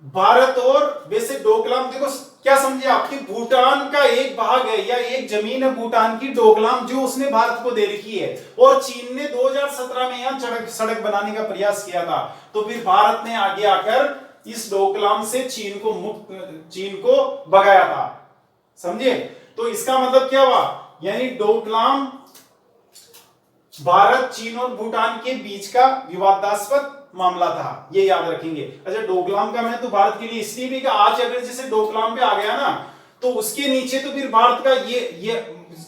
A: भारत और, वैसे डोकलाम देखो क्या समझे आपकी, भूटान का एक भाग है या एक जमीन है भूटान की डोकलाम, जो उसने भारत को दे रखी है, और चीन ने 2017 में यहां सड़क बनाने का प्रयास किया था। तो फिर भारत ने आगे आकर इस डोकलाम से चीन को भगाया था, समझे। तो इसका मतलब क्या हुआ, यानी डोकलाम भारत, चीन और भूटान के बीच का विवादास्पद मामला था, ये याद रखेंगे। अच्छा, डोकलाम का मैं तो भारत के लिए इसलिए भी कि आज अगर जैसे डोकलाम पे आ गया ना, तो उसके नीचे तो फिर भारत का ये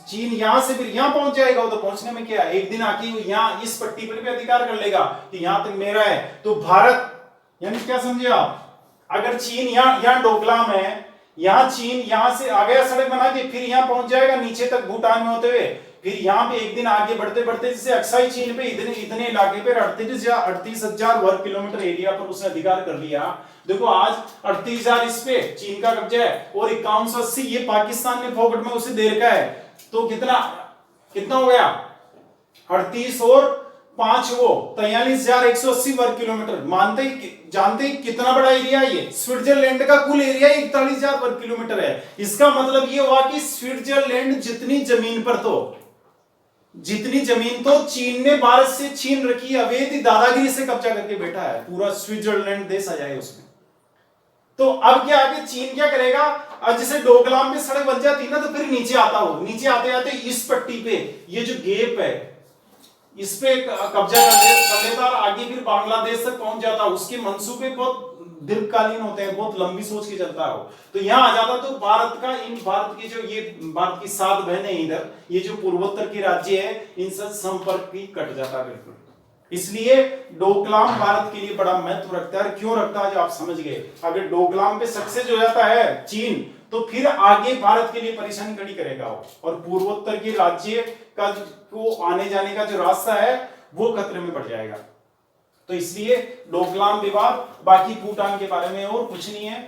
A: चीन यहां से फिर यहां पहुंच जाएगा। तो पहुंचने में क्या, एक दिन आके यहां इस पट्टी पर भी अधिकार कर लेगा कि यहां तक मेरा है। तो भारत, यानी क्या समझे आप, अगर चीन यहां डोकलाम है, यहां चीन यहां से आ गया सड़क बना के, फिर यहां पहुंच जाएगा नीचे तक भूटान में होते हुए, फिर यहां पे एक दिन आगे बढ़ते बढ़ते जैसे अक्साई चीन पे इतने इलाके पे 38,000 वर्ग किलोमीटर एरिया पर उसने अधिकार कर लिया। देखो आज 38,000 इस पे चीन का कब्जा है, और 5180 ये पाकिस्तान ने फोकट में उसे दे रखा है। तो कितना हो गया, 38 और 5 वो 43,180 वर्ग किलोमीटर। जानते ही कितना बड़ा एरिया है ये, स्विट्जरलैंड का कुल एरिया 41,000 वर्ग किलोमीटर है। इसका मतलब ये हुआ कि स्विट्जरलैंड जितनी जमीन तो चीन ने भारत से छीन रखी, अवैध दादागिरी से कब्जा करके बैठा है, पूरा स्विट्जरलैंड देश आ जाए उसमें। तो अब क्या आगे चीन क्या करेगा, अब जैसे डोकलाम पे सड़क बन जाती ना, तो फिर नीचे आते आते इस पट्टी पे ये जो गेप है इस पे कब्जा कर लेता और आगे फिर बांग्लादेश तक पहुंच जाता। उसके मंसूबे बहुत दीर्घकालीन होते हैं, बहुत लंबी सोच के चलता है। तो यहां आ जाता तो भारत की जो ये भारत की 7 बहनें इधर, ये जो पूर्वोत्तर के राज्य है, इनसे संपर्क भी कट जाता बिल्कुल। इसलिए डोकलाम भारत के लिए बड़ा महत्व रखता है। क्यों रखता है, जो आप समझ गए। अगर डोकलाम पे सक्सेस हो जाता है चीन, तो फिर आगे भारत के लिए परेशानी खड़ी करेगा वो, और पूर्वोत्तर के राज्य का को आने जाने का जो रास्ता है वो खतरे में पड़ जाएगा। तो इसलिए डोकलाम विवाद, बाकी भूटान के बारे में और कुछ नहीं है।